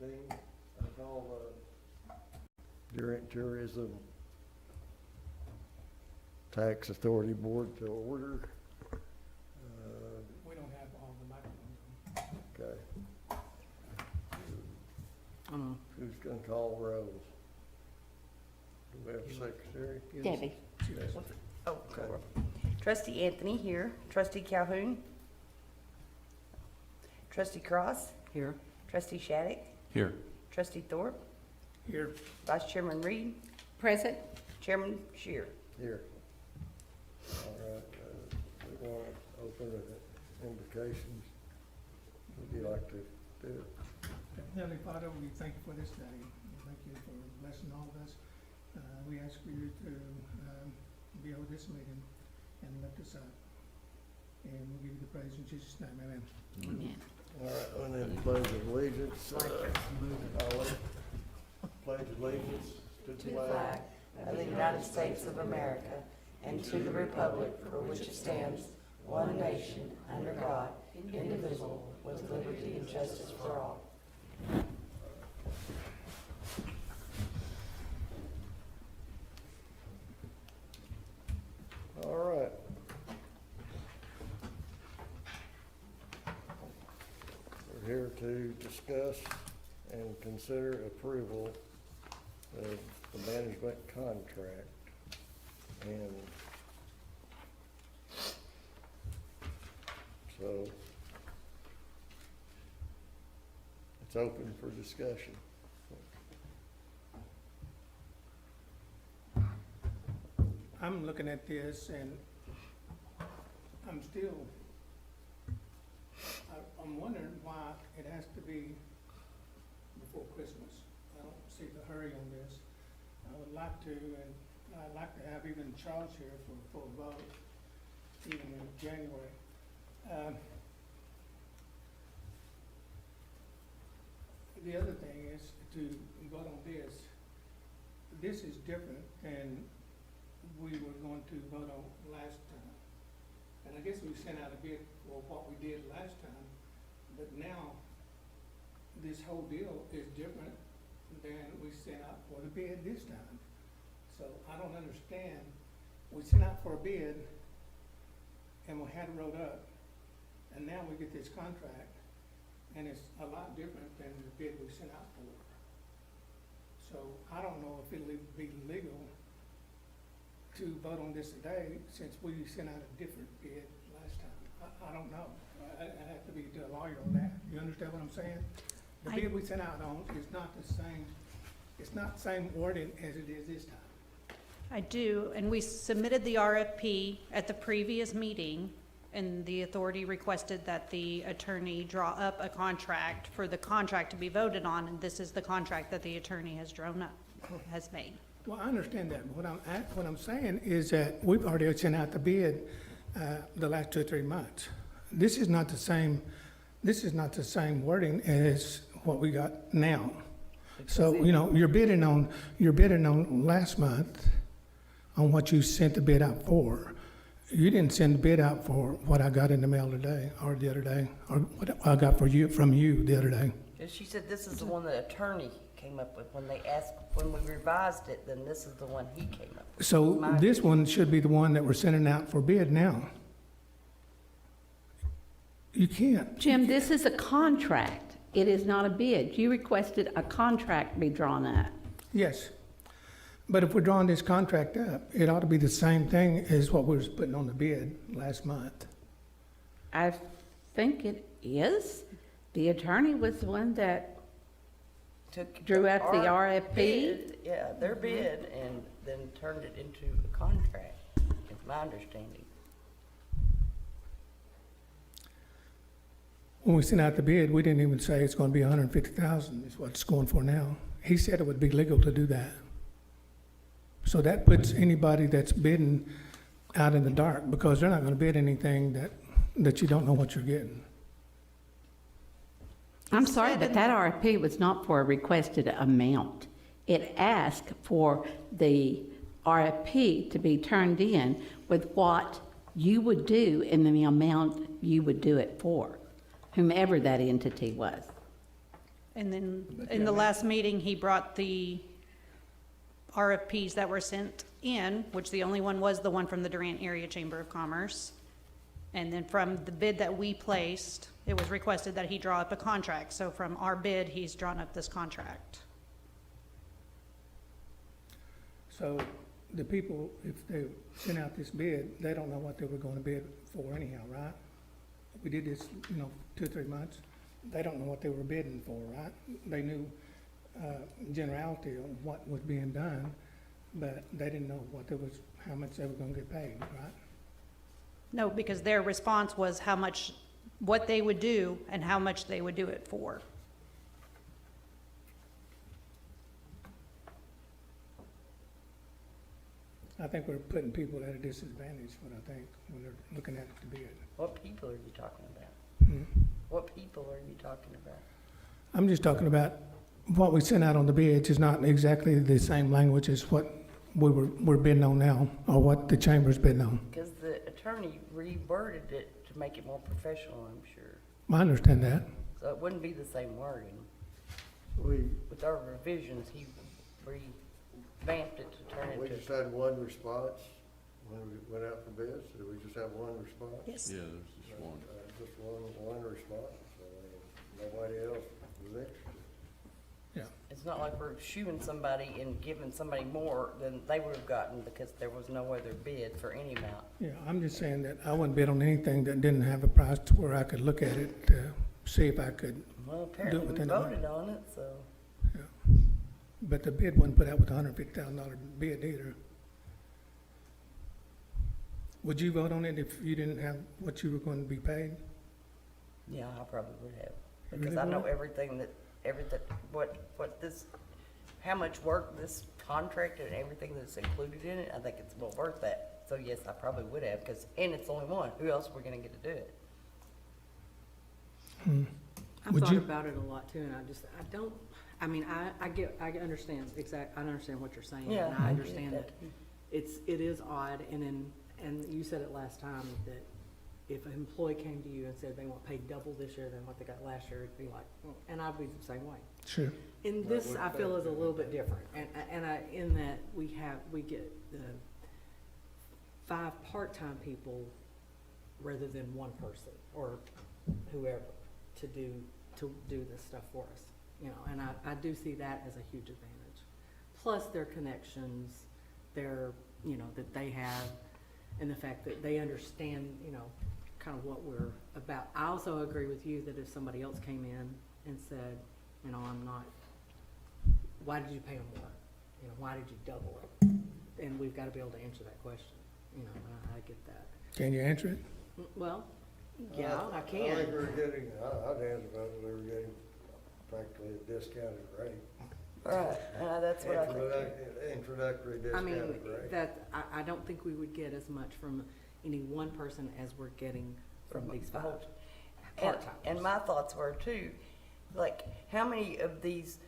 16, I call Tourism Tax Authority Board to order. We don't have all the microphones on. Okay. Who's gonna call rolls? Do we have a secretary? Debbie. Yes. Oh, Okay. Trustee Anthony here. Trustee Calhoun. Trustee Cross. Here. Trustee Shattuck. Here. Trustee Thorpe. Here. Vice Chairman Reed. Present. Chairman Shear. Here. All right, we want to open it at invocations. Would you like to do it? Heavenly Father, we thank you for this day. We thank you for blessing all of us. We ask for you to be over this meeting and lift us up. And we give you the praise in Jesus' name. Amen. Amen. All right, and then pledge of allegiance. Pledge allegiance to the flag of the United States of America and to the republic for which it stands, one nation, under God, indivisible, with liberty and justice for all. All right. We're here to discuss and consider approval of the management contract. And so it's open for discussion. I'm looking at this and I'm wondering why it has to be before Christmas. I don't see the hurry on this. I would like to, and I'd like to have even Charles here for a full vote, even in January. The other thing is to vote on this. This is different than we were going to vote on last time. And I guess we sent out a bid for what we did last time, but now this whole deal is different than we sent out for the bid this time. So I don't understand. We sent out for a bid and we had it wrote up, and now we get this contract and it's a lot different than the bid we sent out for. So I don't know if it'll be legal to vote on this today, since we sent out a different bid last time. I don't know. I have to be a lawyer on that. You understand what I'm saying? The bid we sent out on is not the same, it's not the same wording as it is this time. I do, and we submitted the RFP at the previous meeting, and the authority requested that the attorney draw up a contract for the contract to be voted on, and this is the contract that the attorney has drawn up, has made. Well, I understand that, but what I'm saying is that we've already sent out the bid the last 2 or 3 months. This is not the same wording as what we got now. So, you know, you're bidding on last month on what you sent the bid out for. You didn't send the bid out for what I got in the mail today, or the other day, or what I got from you the other day. She said this is the one the attorney came up with. When they asked, when we revised it, then this is the one he came up with. So this one should be the one that we're sending out for bid now. You can't. Jim, this is a contract. It is not a bid. You requested a contract be drawn up. Yes. But if we're drawing this contract up, it ought to be the same thing as what we was putting on the bid last month. I think it is. The attorney was the one that drew up the RFP. Bid, yeah, their bid, and then turned it into a contract, is my understanding. When we sent out the bid, we didn't even say it's going to be $150,000 is what it's going for now. He said it would be legal to do that. So that puts anybody that's bidding out in the dark, because they're not going to bid anything that you don't know what you're getting. I'm sorry, but that RFP was not for a requested amount. It asked for the RFP to be turned in with what you would do and the amount you would do it for, whomever that entity was. And then But in yeah, the man. last meeting, he brought the RFPs that were sent in, which the only one was the one from the Durant Area Chamber of Commerce. And then from the bid that we placed, it was requested that he draw up a contract. So from our bid, he's drawn up this contract. So the people, if they sent out this bid, they don't know what they were gonna bid for anyhow, right? We did this, 2 or 3 months. They don't know what they were bidding for, right? They knew, generality on what was being done, but they didn't know how much they were gonna get paid, right? No, because their response was how much, what they would do and how much they would do it for. I think we're putting people at a disadvantage, what I think, when they're looking at it to bid. What people are you talking about? Hmm. What people are you talking about? I'm just talking about what we sent out on the bids is not exactly the same language as what we're bidding on now, or what the chamber's bidding on. Because the attorney reworded it to make it more professional, I'm sure. I understand that. So it wouldn't be the same wording. We, With our revisions, he revamped it to turn we into. just had one response when we went out for bids. Did we just have one response? Yes. Yeah, there's just one. Just one response. So, nobody else was interested. It's not like we're shooing somebody and giving somebody more than they would have gotten because there was no other bid for any amount. Yeah, I'm just saying that I wouldn't bid on anything that didn't have a price to where I could look at it to see if I could, Well, apparently we within the money. voted on it, so. but the bid wasn't put out with a $150,000 bid either. Would you vote on it if you didn't have what you were going to be paid? Yeah, I probably would have, You because really I know would? everything, what this, how much work this contract and everything that's included in it, I think it's well worth that. So yes, I probably would have, and it's only one, who else are we gonna get to do it? I've Would thought you- about it a lot too, and I understand I understand what you're saying, Yeah, and I I get understand that it is odd, and you said it last time, that if an employee came to you and said they want paid double this year than what they got last year, it'd be like, and I'd be the same way. Sure. And this, I feel, is a little bit different, in that we get the 5 part-time people rather than 1 person, or whoever, to do this stuff for us, and I do see that as a huge advantage. Plus their connections, that they have, and the fact that they understand, kind of what we're about. I also agree with you that if somebody else came in and said, I'm not, why did you pay them more? Why did you double it? And we've got to be able to answer that question, and I get that. Can you answer it? Well, yeah, I I can. think we're getting, I'd answer about it, we were getting practically a discounted rate. Right, that's what I think. Introductory I mean, discounted rate. I don't think we would get as much from any one person as we're getting from these 5 And part-timers. my thoughts were too, like, how many of these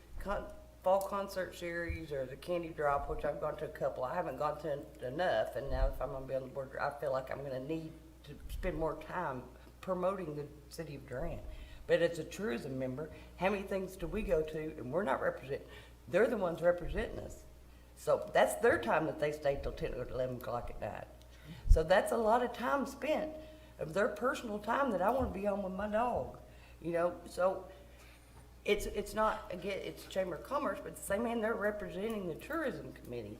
fall concert series or the candy drop, which I've gone to a couple, I haven't gone to enough, and now if I'm gonna be on the board, I feel like I'm gonna need to spend more time promoting the city of Durant. But as a tourism member, how many things do we go to and we're not representing? They're the ones representing us. So that's their time that they stay till 10 or 11 o'clock at night. So that's a lot of time spent of their personal time that I want to be home with my dog, so it's not, again, it's Chamber of Commerce, but at the same hand, they're representing the tourism committee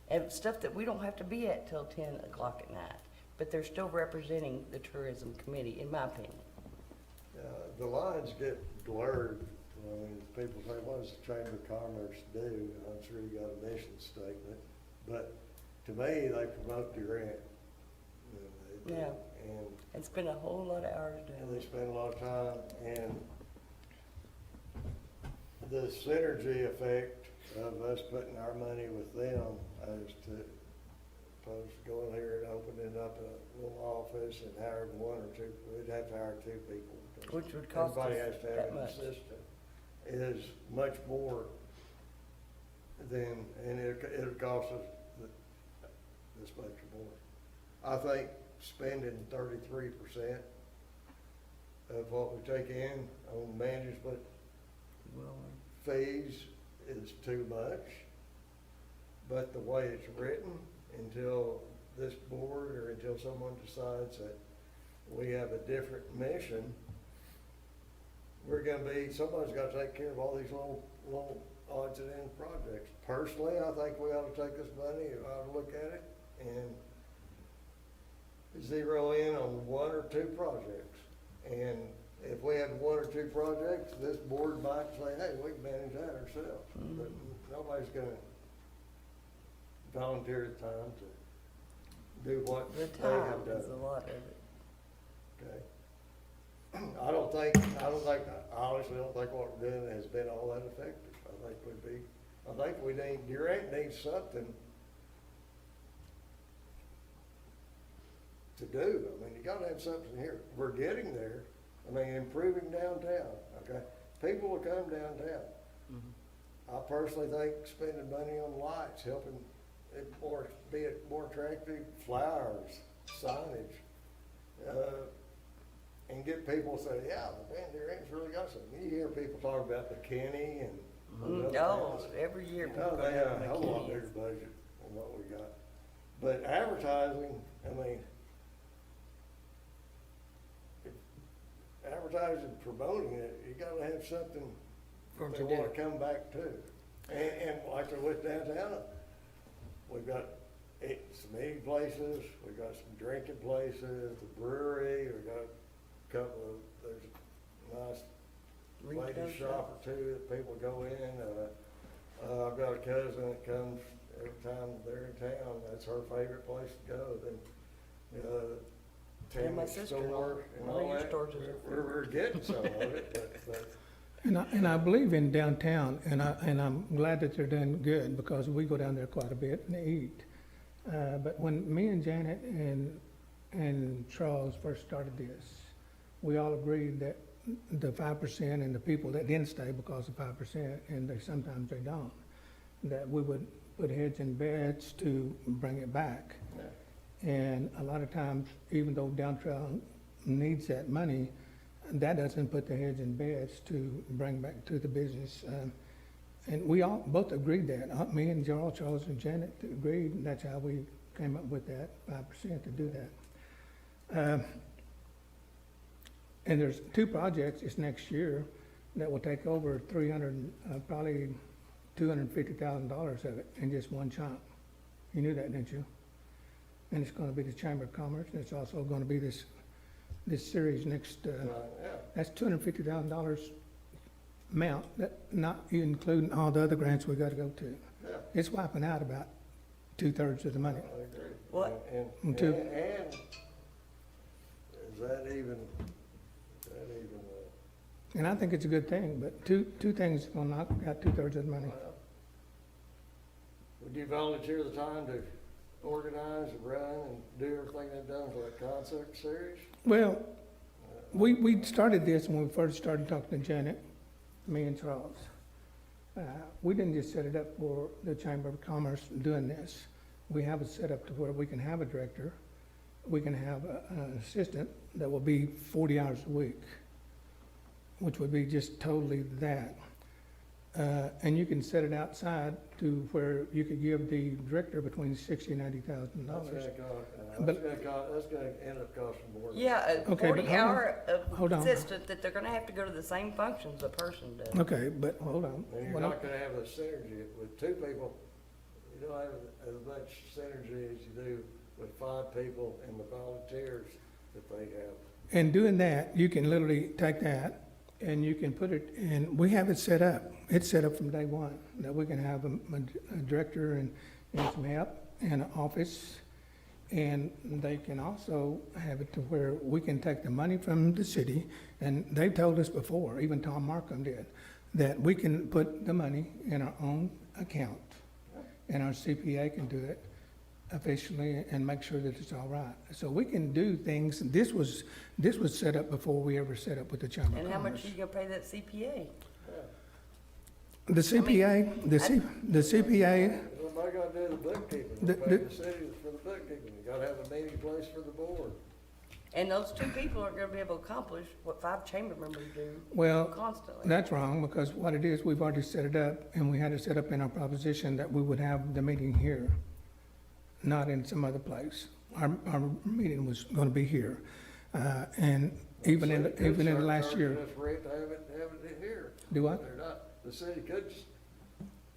and stuff that we don't have to be at till 10 o'clock at night, but they're still representing the tourism committee, in my opinion. The lines get blurred. I mean, people say, what does the Chamber of Commerce do? And I'm sure you got a mission statement, but to me, they promote Durant. Yeah. And And spend a whole lot of hours doing and they it. spend a lot of time, and the synergy effect of us putting our money with them as to opposed to going here and opening up a little office and hiring 1 or 2, we'd have to hire 2 people. because Which would cost us everybody has to have that an much. assistant. It is much more than, and it'll cost us this much more. I think spending 33% of what we take in on management fees is too much. But the way it's written, until this board or until someone decides that we have a different mission, somebody's gotta take care of all these little odds and ends projects. Personally, I think we ought to take this money, ought to look at it and zero in on one or two projects. And if we have one or two projects, this board might say, hey, we can manage that ourselves. But nobody's gonna volunteer the time to do what The they have time done. is a lot of it. Okay. I honestly don't think what we're doing has been all that effective. I think we need, Durant needs something to do. I mean, you gotta have something here. We're getting there. I mean, improving downtown, okay? People will come downtown. I personally think spending money on lights, helping it be more attractive, flowers, signage, and get people to say, yeah, the Van Durant's really got something. You hear people talk about the Kenny and other Oh, towns. every year people Oh, go they have down a to whole lot McKinney. bigger budget than what we got. But advertising, I mean, advertising, promoting it, you gotta have something For 'em they to wanna do. come back to. And like with downtown, we've got some eating places, we've got some drinking places, the brewery, we've got a couple of, there's a nice Retail ladies shop. shop or two that people go in. I've got a cousin that comes every time they're in town, that's her favorite place to go. Then, And my Tammy's sister-in-law, store and one of all your that. stores is her We're getting some of it, but And I believe in downtown, and I'm glad that they're doing good, because we go down there quite a bit and eat. But when me and Janet and Charles first started this, we all agreed that the 5% and the people that didn't stay because of 5%, and sometimes they don't, that we would put heads in beds to bring it back. yeah. And a lot of times, even though downtown needs that money, that doesn't put the heads in beds to bring back to the business. And we all both agreed that, me and Charles and Janet agreed, and that's how we came up with that 5% to do that. And there's two projects this next year that will take over probably $250,000 of it in just one chunk. You knew that, didn't you? And it's gonna be the Chamber of Commerce, and it's also gonna be this series next, Yeah. that's $250,000 amount, that not including all the other grants we gotta go to. Yeah. It's wiping out about 2/3 of the money. I agree. What? And Two. is that even, And I think it's a good thing, but two things gonna knock out 2/3 of the money. well, would you volunteer the time to organize and run and do everything they've done for that concert series? Well, we started this when we first started talking to Janet, me and Charles. We didn't just set it up for the Chamber of Commerce doing this. We have it set up to where we can have a director, we can have an assistant that will be 40 hours a week, which would be just totally that. And you can set it outside to where you could give the director between $60,000 and $90,000. That's gonna end up costing more. Yeah, a Okay, but hold on. 40-hour Hold on. assistant that they're gonna have to go to the same functions a person does. Okay, but hold on. And you're What I'm- not gonna have a synergy with two people. You don't have as much synergy as you do with 5 people and the volunteers that they have. And doing that, you can literally take that and you can put it, and we have it set up. It's set up from day one, that we can have a director and some help and an office. And they can also have it to where we can take the money from the city, and they've told us before, even Tom Markham did, that we can put the money in our own account, and our CPA can do it officially and make sure that it's all right. So we can do things, this was set up before we ever set up with the Chamber of And how much Commerce. are you gonna pay that CPA? The CPA, the CPA, Somebody gotta do the bookkeeping, The- pay the city for the bookkeeping. You gotta have a meeting place for the board. And those two people aren't gonna be able to accomplish what 5 chamber members do Well, constantly. that's wrong, because what it is, we've already set it up, and we had it set up in our proposition that we would have the meeting here, not in some other place. Our meeting was gonna be here. And even in, even in the last year, Start charging us rent to have it here. do what? They're not, the city could,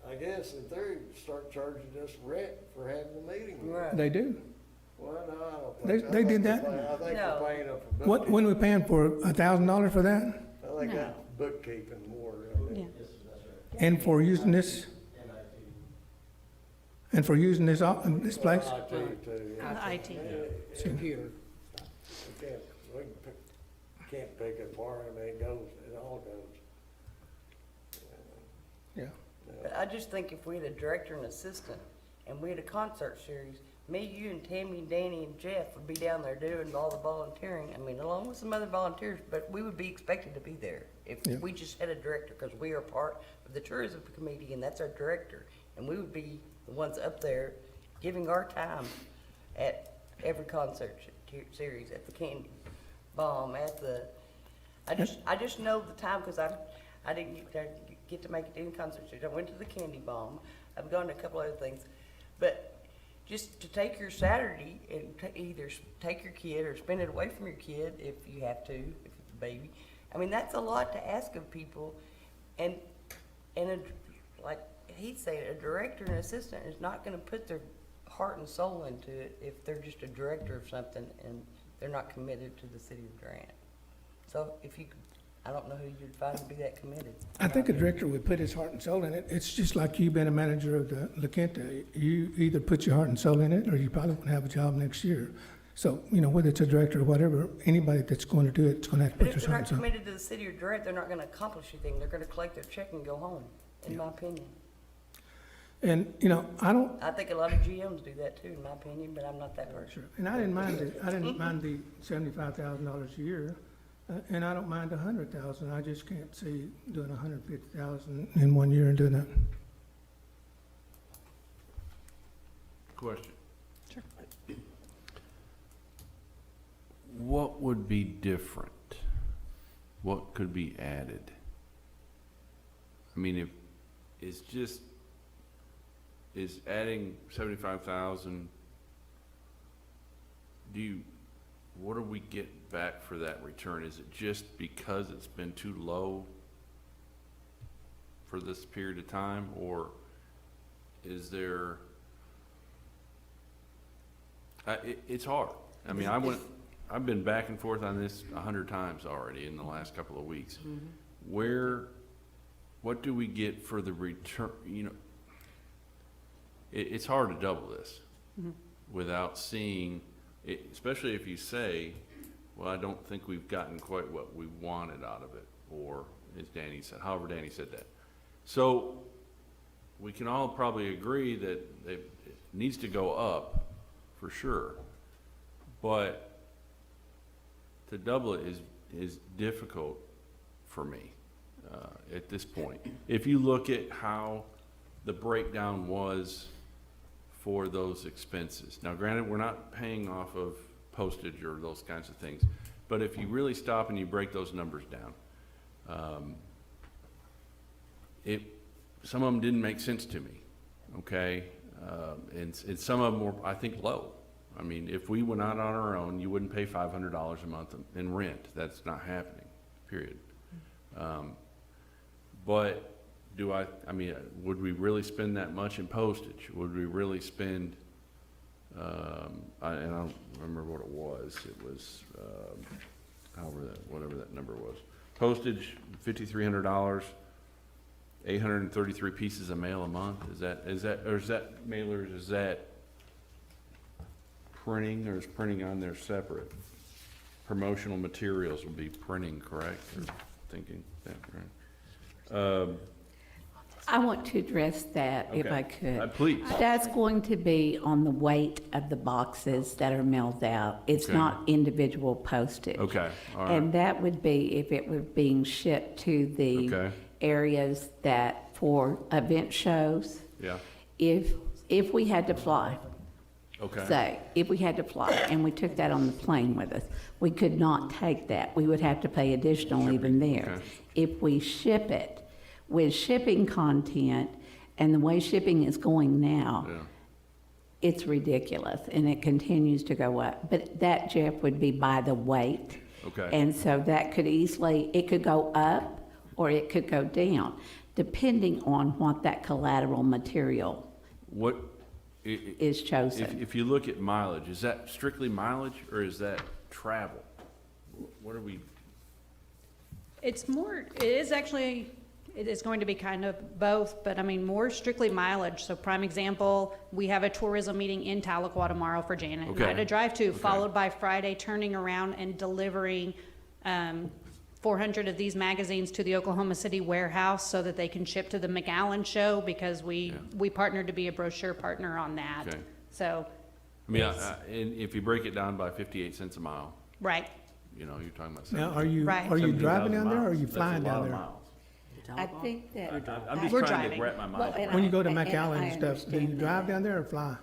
I guess, in theory, start charging us rent for having the meeting here. Right. They do. Well, no, I don't They- think. they I did think that? they're I think No. they're paying them for What, bookkeeping. when we paying for $1,000 for that? I think that's bookkeeping more, I mean. And for using this? And for using this, this place? IT too, yeah. The IT. Computer. We can't, can't pick it apart, I mean, it all goes. Yeah. But I just think if we had a director and assistant, and we had a concert series, me, you, and Tammy, and Danny, and Jeff would be down there doing all the volunteering, I mean, along with some other volunteers, but we would be expected to be there if Yeah. we just had a director, because we are part of the tourism committee, and that's our director, and we would be the ones up there giving our time at every concert series, at the Candy Bomb, at the, I just know the time, because I didn't get to make it to any concert series. I went to the Candy Bomb, I've gone to a couple other things, but just to take your Saturday and either take your kid or spend it away from your kid if you have to, if it's a baby. I mean, that's a lot to ask of people, and like he said, a director and assistant is not gonna put their heart and soul into it if they're just a director of something and they're not committed to the city of Durant. So if you could, I don't know who you'd find to be that committed. I think a director would put his heart and soul in it. It's just like you being a manager of the La Quinta. You either put your heart and soul in it, or you probably won't have a job next year. So, whether it's a director or whatever, anybody that's going to do it, it's going to have to But put if their they're heart not and soul. committed to the city of Durant, they're not gonna accomplish anything. They're gonna collect their check and go home, in my opinion. And, I don't, I think a lot of GMs do that too, in my opinion, but I'm not that person. and I didn't mind the $75,000 a year, and I don't mind 100,000. I just can't see doing 150,000 in 1 year and doing that. Question. Sure. What would be different? What could be added? I mean, is adding 75,000, what do we get back for that return? Is it just because it's been too low for this period of time, or is there, it's hard. I mean, I've been back and forth on this 100 times already in the last couple of weeks. What do we get for the return? It's hard to double this without seeing it, especially if you say, well, I don't think we've gotten quite what we wanted out of it, or as Danny said, however Danny said that. So we can all probably agree that it needs to go up for sure, but to double it is difficult for me at this point. If you look at how the breakdown was for those expenses. Now, granted, we're not paying off of postage or those kinds of things, but if you really stop and you break those numbers down, some of them didn't make sense to me, okay? And some of them were, I think, low. I mean, if we went out on our own, you wouldn't pay $500 a month in rent. That's not happening, period. But would we really spend that much in postage? Would we really spend, and I don't remember what it was. It was, whatever that number was. Postage, $5,300, 833 pieces of mail a month. Is that mailers, is that printing, or is printing on there separate? Promotional materials would be printing, correct? Or thinking that, right? I want to address that if I Okay. could. Please. That's going to be on the weight of the boxes that are mailed out. It's Okay. not individual postage. Okay, all right. And that would be if it were being shipped to the Okay. areas that, for event shows, Yeah, if we had to fly. Okay. say, if we had to fly and we took that on the plane with us, we could not take that. We would have to pay additional even there. okay. If we ship it with shipping content and the way shipping is going now, Yeah. it's ridiculous and it continues to go up. But that, Jeff, would be by the weight. Okay. And so that could easily, it could go up or it could go down, depending on what that collateral material What, is chosen. if you look at mileage, is that strictly mileage or is that travel? What are we, It's more, it is actually, it is going to be kind of both, but I mean, more strictly mileage. So prime example, we have a tourism meeting in Tahlequah tomorrow for Janet and I Okay. to drive to, Okay. followed by Friday turning around and delivering 400 of these magazines to the Oklahoma City warehouse so that they can ship to the McAllen show because we partnered to be a brochure partner on that. Okay. So, I mean, and if you break it down by 58 cents a mile, right. you know, you're talking about Now, 70. are you, Right. are you 70,000 driving down there or are miles. you That's a flying lot down of there? miles. I think that. I'm just We're trying to driving. wrap my mind. Well, and When you go to and McAllen I and stuff, do you understand drive that. down there or fly?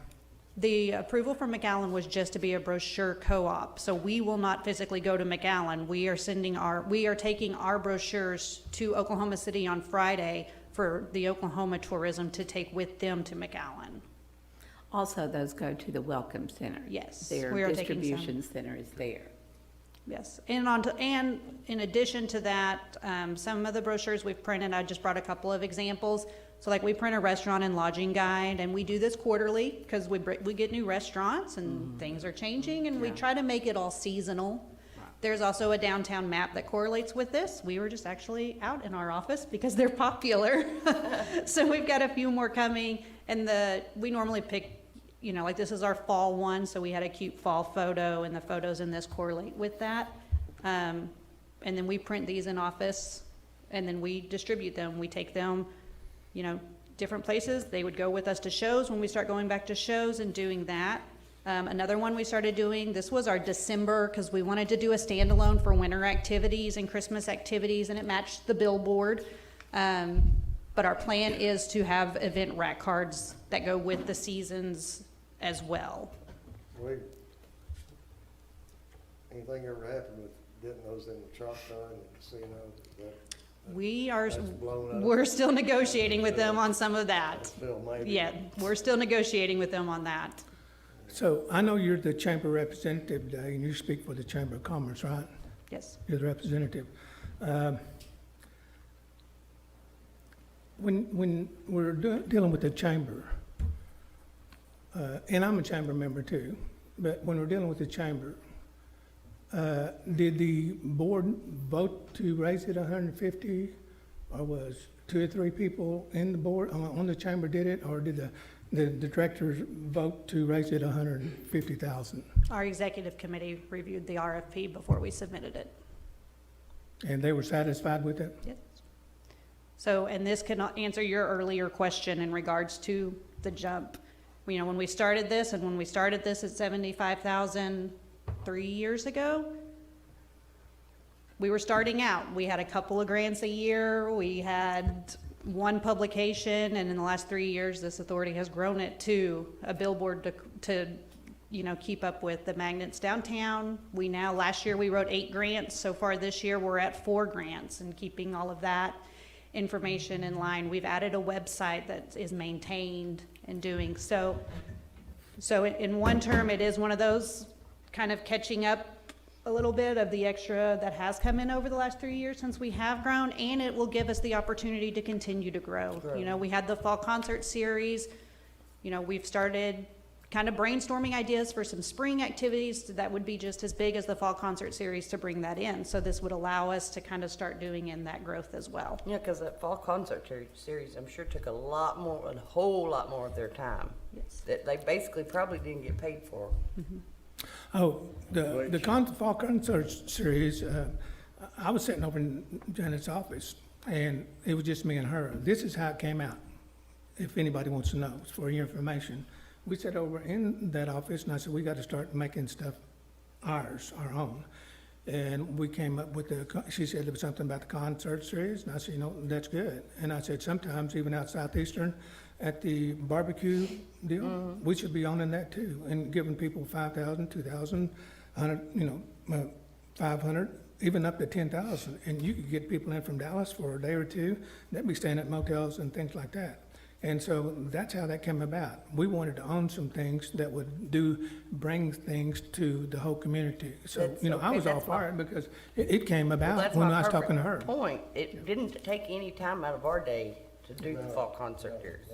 The approval from McAllen was just to be a brochure co-op, so we will not physically go to McAllen. We are taking our brochures to Oklahoma City on Friday for the Oklahoma tourism to take with them to McAllen. Also, those go to the Welcome Center. Yes, Their we are taking some. distribution center is there. Yes, and in addition to that, some of the brochures we've printed, I just brought a couple of examples. So like we print a restaurant and lodging guide, and we do this quarterly because we get new restaurants and things are changing, and we try to make it all seasonal. There's also a downtown map that correlates with this. We were just actually out in our office because they're popular. So we've got a few more coming, and we normally pick, you know, like this is our fall one, so we had a cute fall photo, and the photos in this correlate with that. And then we print these in office, and then we distribute them. We take them, you know, different places. They would go with us to shows when we start going back to shows and doing that. Another one we started doing, this was our December, because we wanted to do a standalone for winter activities and Christmas activities, and it matched the billboard. But our plan is to have event rack cards that go with the seasons as well. Anything ever happened with getting those in the Choctaw and the casino? That's blown up. We're still negotiating with them on some of that. Still maybe. Yeah, we're still negotiating with them on that. So I know you're the chamber representative today and you speak for the Chamber of Commerce, right? Yes. You're the representative. When we're dealing with the chamber, and I'm a chamber member too, but when we're dealing with the chamber, did the board vote to raise it 150, or was 2 or 3 people in the board, on the chamber did it, or did the directors vote to raise it 150,000? Our executive committee reviewed the RFP before we submitted it. And they were satisfied with it? Yes. So, and this can answer your earlier question in regards to the jump. You know, when we started this at 75,000 3 years ago, we were starting out. We had a couple of grants a year. We had one publication, and in the last 3 years, this authority has grown it to a billboard to you know, keep up with the magnets downtown. Last year we wrote 8 grants. So far this year we're at 4 grants, and keeping all of that information in line. We've added a website that is maintained and doing so. So in one term, it is one of those kind of catching up a little bit of the extra that has come in over the last 3 years since we have grown, and it will give us the opportunity to continue to grow. You know, we had the fall concert series. You know, we've started kind of brainstorming ideas for some spring activities that would be just as big as the fall concert series to bring that in. So this would allow us to kind of start doing in that growth as well. Yeah, because that fall concert series, I'm sure took a whole lot more of their time. Yes. That they basically probably didn't get paid for. Oh, the fall concert series, I was sitting over in Janet's office, and it was just me and her. This is how it came out, if anybody wants to know, it's for your information. We sat over in that office, and I said, we got to start making stuff our own. And we came up with she said there was something about the concert series, and I said, that's good. And I said, sometimes even out Southeastern, at the barbecue deal, we should be owning that too, and giving people 5,000, 2,000, 100, 500, even up to 10,000. And you could get people in from Dallas for a day or two, they'd be staying at motels and things like that. And so that's how that came about. We wanted to own some things that would bring things to the whole community. So, That's I okay, was all that's for it because it came Well, about that's when my I was talking to perfect her. point. It didn't take any time out of our day to do the fall concert series.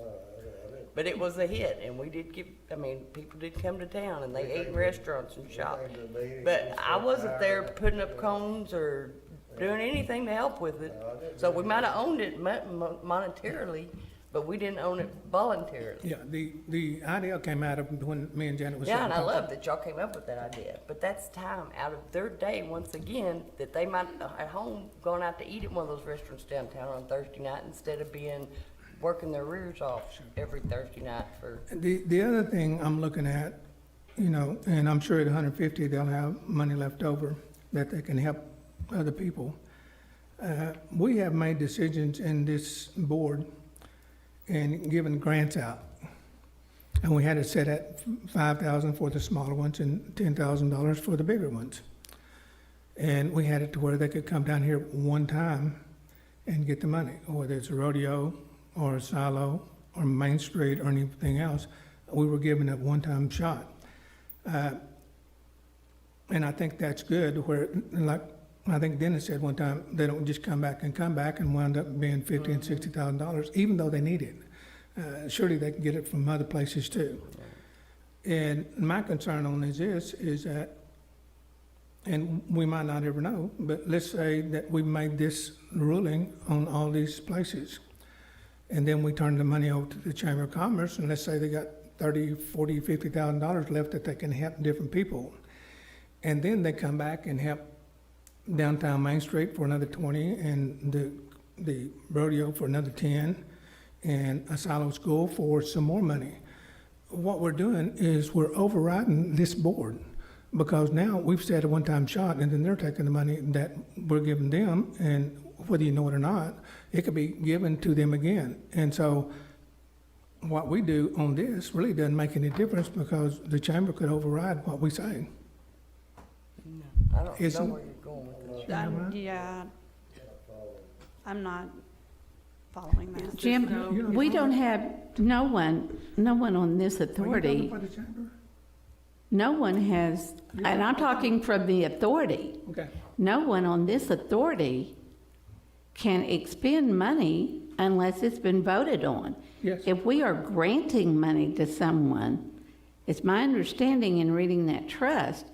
But it was a hit, and we did people did come to town, and they ate in restaurants and shopped. But I wasn't there putting up cones or doing anything to help with it. So we might have owned it monetarily, but we didn't own it voluntarily. Yeah, the idea came out of when me and Janet was Yeah, sitting and I talking. love that y'all came up with that idea, but that's time out of their day, once again, that they might, at home, going out to eat at one of those restaurants downtown on Thursday night instead of working their rears off every Thursday night for. The other thing I'm looking at, and I'm sure at 150, they'll have money left over that they can help other people. We have made decisions in this board and given grants out. And we had it set at $5,000 for the smaller ones and $10,000 for the bigger ones. And we had it to where they could come down here one time and get the money, whether it's a rodeo or a silo or Main Street or anything else. We were given a one-time shot. And I think that's good, where, like, I think Dennis said one time, they don't just come back and wind up being $50,000 and $60,000, even though they need it. Surely they can get it from other places too. And my concern on this is that, and we might not ever know, but let's say that we made this ruling on all these places. And then we turn the money over to the Chamber of Commerce, and let's say they got $30,000, $40,000, $50,000 left that they can help different people. And then they come back and help downtown Main Street for another 20, and the rodeo for another 10, and a silo school for some more money. What we're doing is we're overriding this board, because now we've said a one-time shot, and then they're taking the money that we're giving them, and whether you know it or not, it could be given to them again. And so what we do on this really doesn't make any difference, because the chamber could override what we say. I don't know Isn't- where you're going with this. Yeah, I'm not following that. Jim, we don't have, no one on this Are you talking authority, for the chamber? no one has, and I'm talking from the authority. Okay. No one on this authority can expend money unless it's been voted on. Yes. If we are granting money to someone, it's my understanding in reading that trust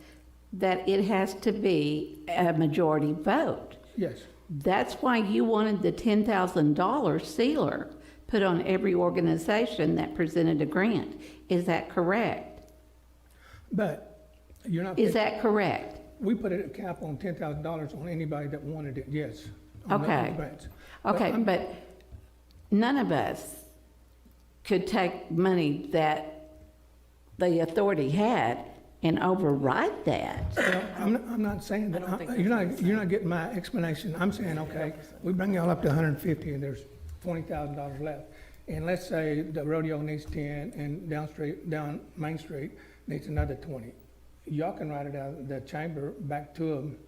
that it has to be a majority vote. Yes. That's why you wanted the $10,000 sealer put on every organization that presented a grant. Is that correct? But you're not. Is that correct? We put a cap on $10,000 on anybody that wanted it, yes. on the Okay. grants. But Okay, I'm- but none of us could take money that the authority had and override that. Well, I'm not saying that, I don't think you're not getting my explanation. I'm saying, okay, we bring y'all up to 150 and there's $20,000 left. And let's say the rodeo needs 10 and down Main Street needs another 20. Y'all can write it out of the chamber back to them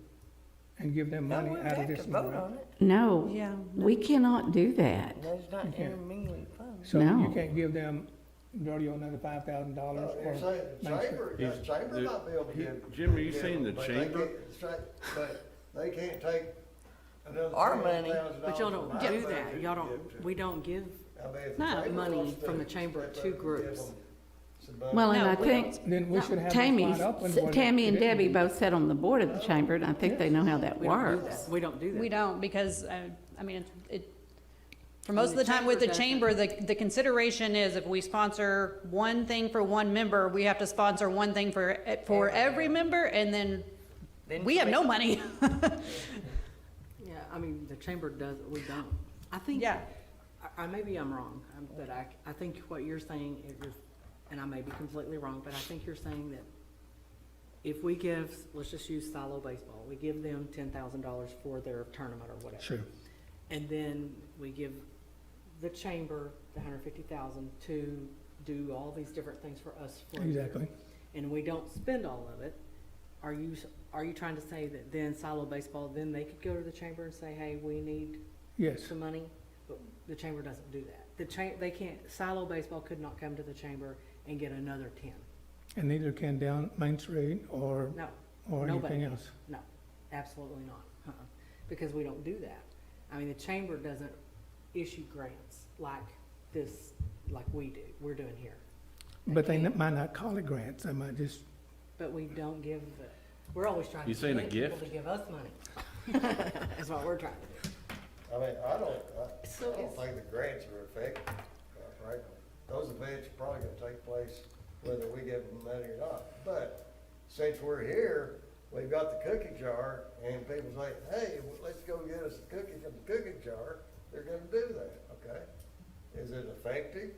and give them No, money we out of have this to vote money. on it. No, Yeah. we cannot do that. There's not Okay. intermingling funds. So you No. can't give them rodeo another $5,000 You're or saying the Main Street. chamber, the chamber might be able to give. Jim, are you give saying them, the but they chamber? But they can't take another Our money. $12,000 But y'all don't from do our that, budget y'all to don't, give to we don't give, I mean, if No. the chamber money wants to from the chamber step to up and give groups. them some money, Well, and No, I we think Then we should have this Tammy, wide open. where they- Tammy and they didn't Debbie do both sat on the board of the chamber, and I think they know how that we don't do works. that, we don't do that. We don't, because, I mean, for most of the the time with the chamber chamber, the consideration is if we sponsor one thing for one member, we have to sponsor one thing for every member, and then Then we have no money. Yeah, I mean, the chamber does, we don't. I think, Yeah. maybe I'm wrong, but I think what you're saying is, and I may be completely wrong, but I think you're saying that if we give, let's just use Silo Baseball, we give them $10,000 for their tournament or whatever. Sure. And then we give the chamber the 150,000 to do all these different things for us for a year. Exactly. And we don't spend all of it, are you trying to say that then Silo Baseball, then they could go to the chamber and say, hey, we need Yes. some money? But the chamber doesn't do that. They can't, Silo Baseball could not come to the chamber and get another 10. And neither can down Main Street or No, anything nobody. else. no, absolutely not. Because we don't do that. I mean, the chamber doesn't issue grants like this, like we do, we're doing here. But they can't. might not call it grants. They might just, But we don't give the, we're always trying You to saying a get people gift? to give us money. That's what we're trying to do. I mean, I don't So it's- think the grants are effective, quite frankly. Those events are probably gonna take place whether we give them money or not. But since we're here, we've got the cookie jar, and people say, hey, let's go get us a cookie from the cookie jar, they're gonna do that, okay? Is it effective?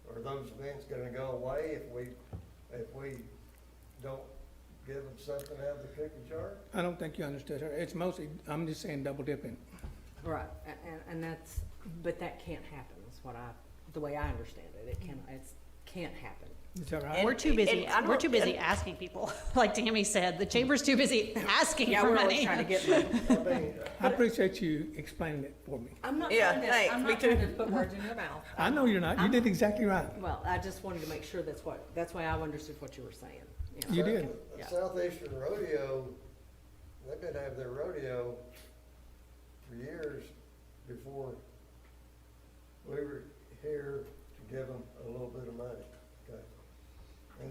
Or are those events gonna go away if we don't give them something out of the cookie jar? I don't think you understood her. It's mostly, I'm just saying double dipping. Right, and that's, but that can't happen, is what the way I understand it. It can't happen. Is that right? And- We're too busy, and I we're too don't- busy and- asking people, like Tammy said, the chamber's too busy asking Yeah, for we're always money. trying to get money. I mean, I appreciate you explaining it for me. I'm not Yeah, trying to, thanks, I'm me not trying too. to put words in your mouth. I know you're not. You did exactly right. Well, I just wanted to make sure that's why I understood what you were saying. You did. The Yeah. Southeastern Rodeo, they've been having their rodeo for years before we were here to give them a little bit of money, okay? And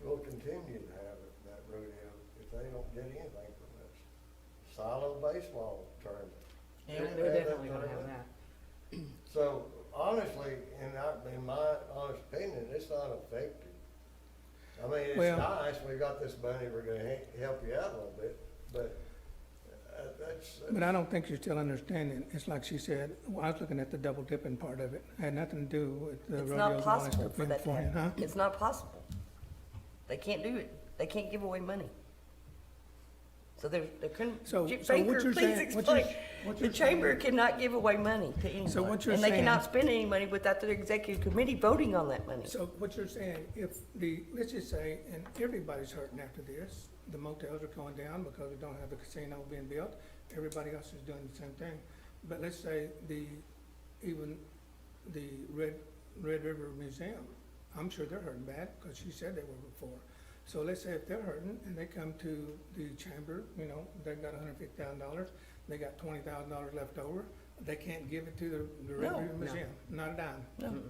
will continue to have it, that rodeo, if they don't get anything from us. Silo baseball tournament. Yeah, Didn't They're have that definitely gonna have tournament. that. So honestly, in my honest opinion, it's not effective. I mean, it's Well- nice, we got this money, we're gonna help you out a little bit, but that's. But I don't think you're still understanding. It's like she said, well, I was looking at the double dipping part of it. It had nothing to do with the It's rodeos not and all that possible stuff for that to beforehand, huh? happen. It's not possible. They can't do it. They can't give away money. So they're couldn't, So- Baker, so what you're please saying- what you're- explain. what The you're chamber saying- cannot give away money to anyone. what you're And they saying- cannot spend any money without the executive committee voting on that money. So what you're saying, if let's just say, and everybody's hurting after this, the motels are going down because we don't have the casino being built, everybody else is doing the same thing. But let's say even the Red River Museum, I'm sure they're hurting bad, because she said they were before. So let's say if they're hurting and they come to the chamber, they've got $150,000, they got $20,000 left over, they can't give it to the Red No. River Museum, not a dime. No.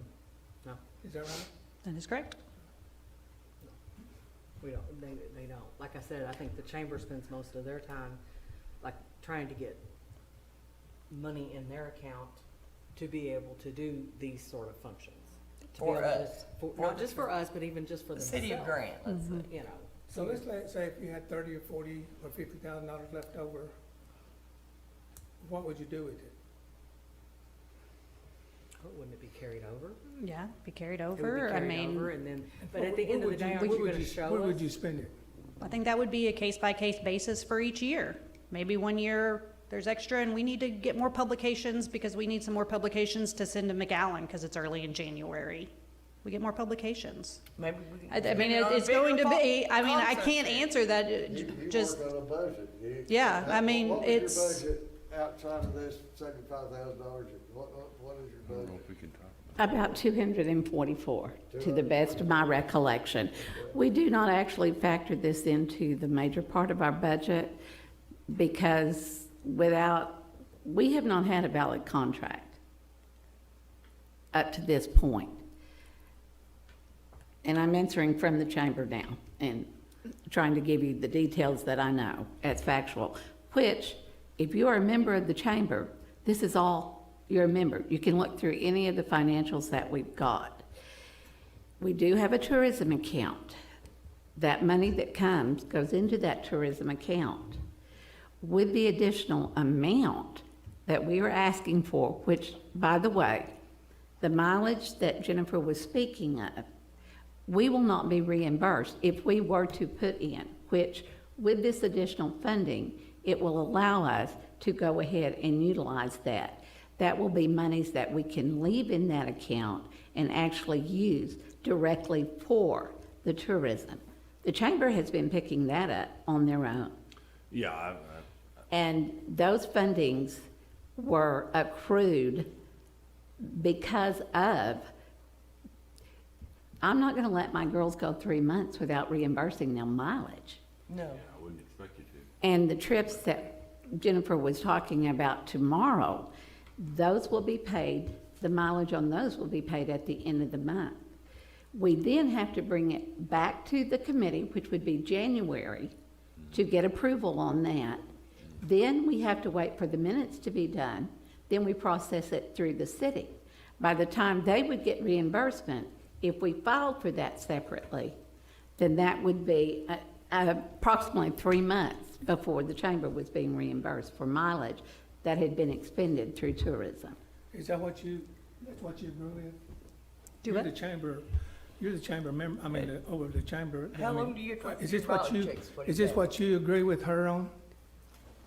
No, Is that right? That is correct. we don't, they don't. Like I said, I think the chamber spends most of their time, like, trying to get money in their account to be able to do these sort of functions. To be For able to- us. Not just for us, but even just for The themselves. city of Grant, let's say. You know. So let's say if you had $30 or $40 or $50,000 left over, what would you do with it? Wouldn't it be carried over? Yeah, be carried It would be over, I carried mean, over and then, but at the end of the day, aren't you gonna show Where would us? you spend it? I think that would be a case-by-case basis for each year. Maybe one year there's extra and we need to get more publications because we need some more publications to send to McAllen because it's early in January. We get more publications. Maybe we I can. mean, spend it on a it's going to bigger be, I mean, I concert can't series. answer that, You just, work on a budget. Yeah, I mean, What was it's- your budget outside of this $75,000? What is your I don't know budget? if we can talk about About 244, to the best of my recollection. We do not actually factor this into the major part of our budget because we have not had a valid contract up to this point. And I'm answering from the chamber now and trying to give you the details that I know as factual, which, if you are a member of the chamber, this is all, you're a member. You can look through any of the financials that we've got. We do have a tourism account. That money that comes goes into that tourism account. With the additional amount that we are asking for, which, by the way, the mileage that Jennifer was speaking of, we will not be reimbursed if we were to put in, which with this additional funding, it will allow us to go ahead and utilize that. That will be monies that we can leave in that account and actually use directly for the tourism. The chamber has been picking that up on their own. Yeah, And those fundings were accrued because of, I'm not gonna let my girls go 3 months without reimbursing them mileage. No. I wouldn't expect you to. And the trips that Jennifer was talking about tomorrow, those will be paid, the mileage on those will be paid at the end of the month. We then have to bring it back to the committee, which would be January, to get approval on that. Then we have to wait for the minutes to be done, then we process it through the city. By the time they would get reimbursement, if we filed for that separately, then that would be approximately 3 months before the chamber was being reimbursed for mileage that had been expended through tourism. Is that what you, that's what you agree with? Do You're what? the chamber, you're the chamber member, I mean, over the chamber. I How mean, long do you have to Is do this what mileage you, checks? What is is this that? what you agree with her on?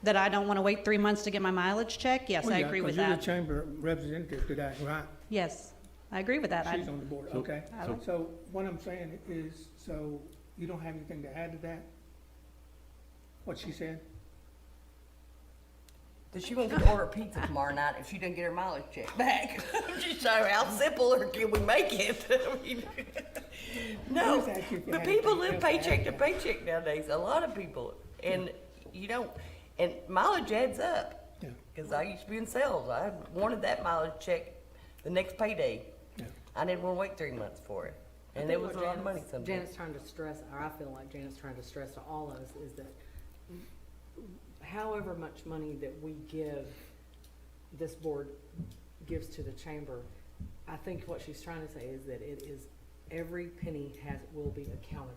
That I don't want to wait 3 months to get my mileage check? Yes, Well, I yeah, agree 'cause with you're the that. chamber representative today, right? Yes, I agree with that. She's on the board, So- okay. so- So what I'm saying is, so you don't have anything to add to that? What she said? Does she want to order pizza tomorrow night if she doesn't get her mileage check back? Just so how simple or can we make it? I mean, no, Who's asking if you but had people anything live else to paycheck add to to paycheck nowadays, a lot of people. And you don't, and mileage adds up. Yeah. Cause I used to be in sales. I wanted that mileage check the next payday. Yeah. I didn't wanna wait 3 months for it. I And think it was a what lot of money Janet's- sometimes. Janet's trying to stress, or I feel like Janet's trying to stress to all of us, is that however much money that we give, this board gives to the chamber, I think what she's trying to say is that it is, every penny will be accounted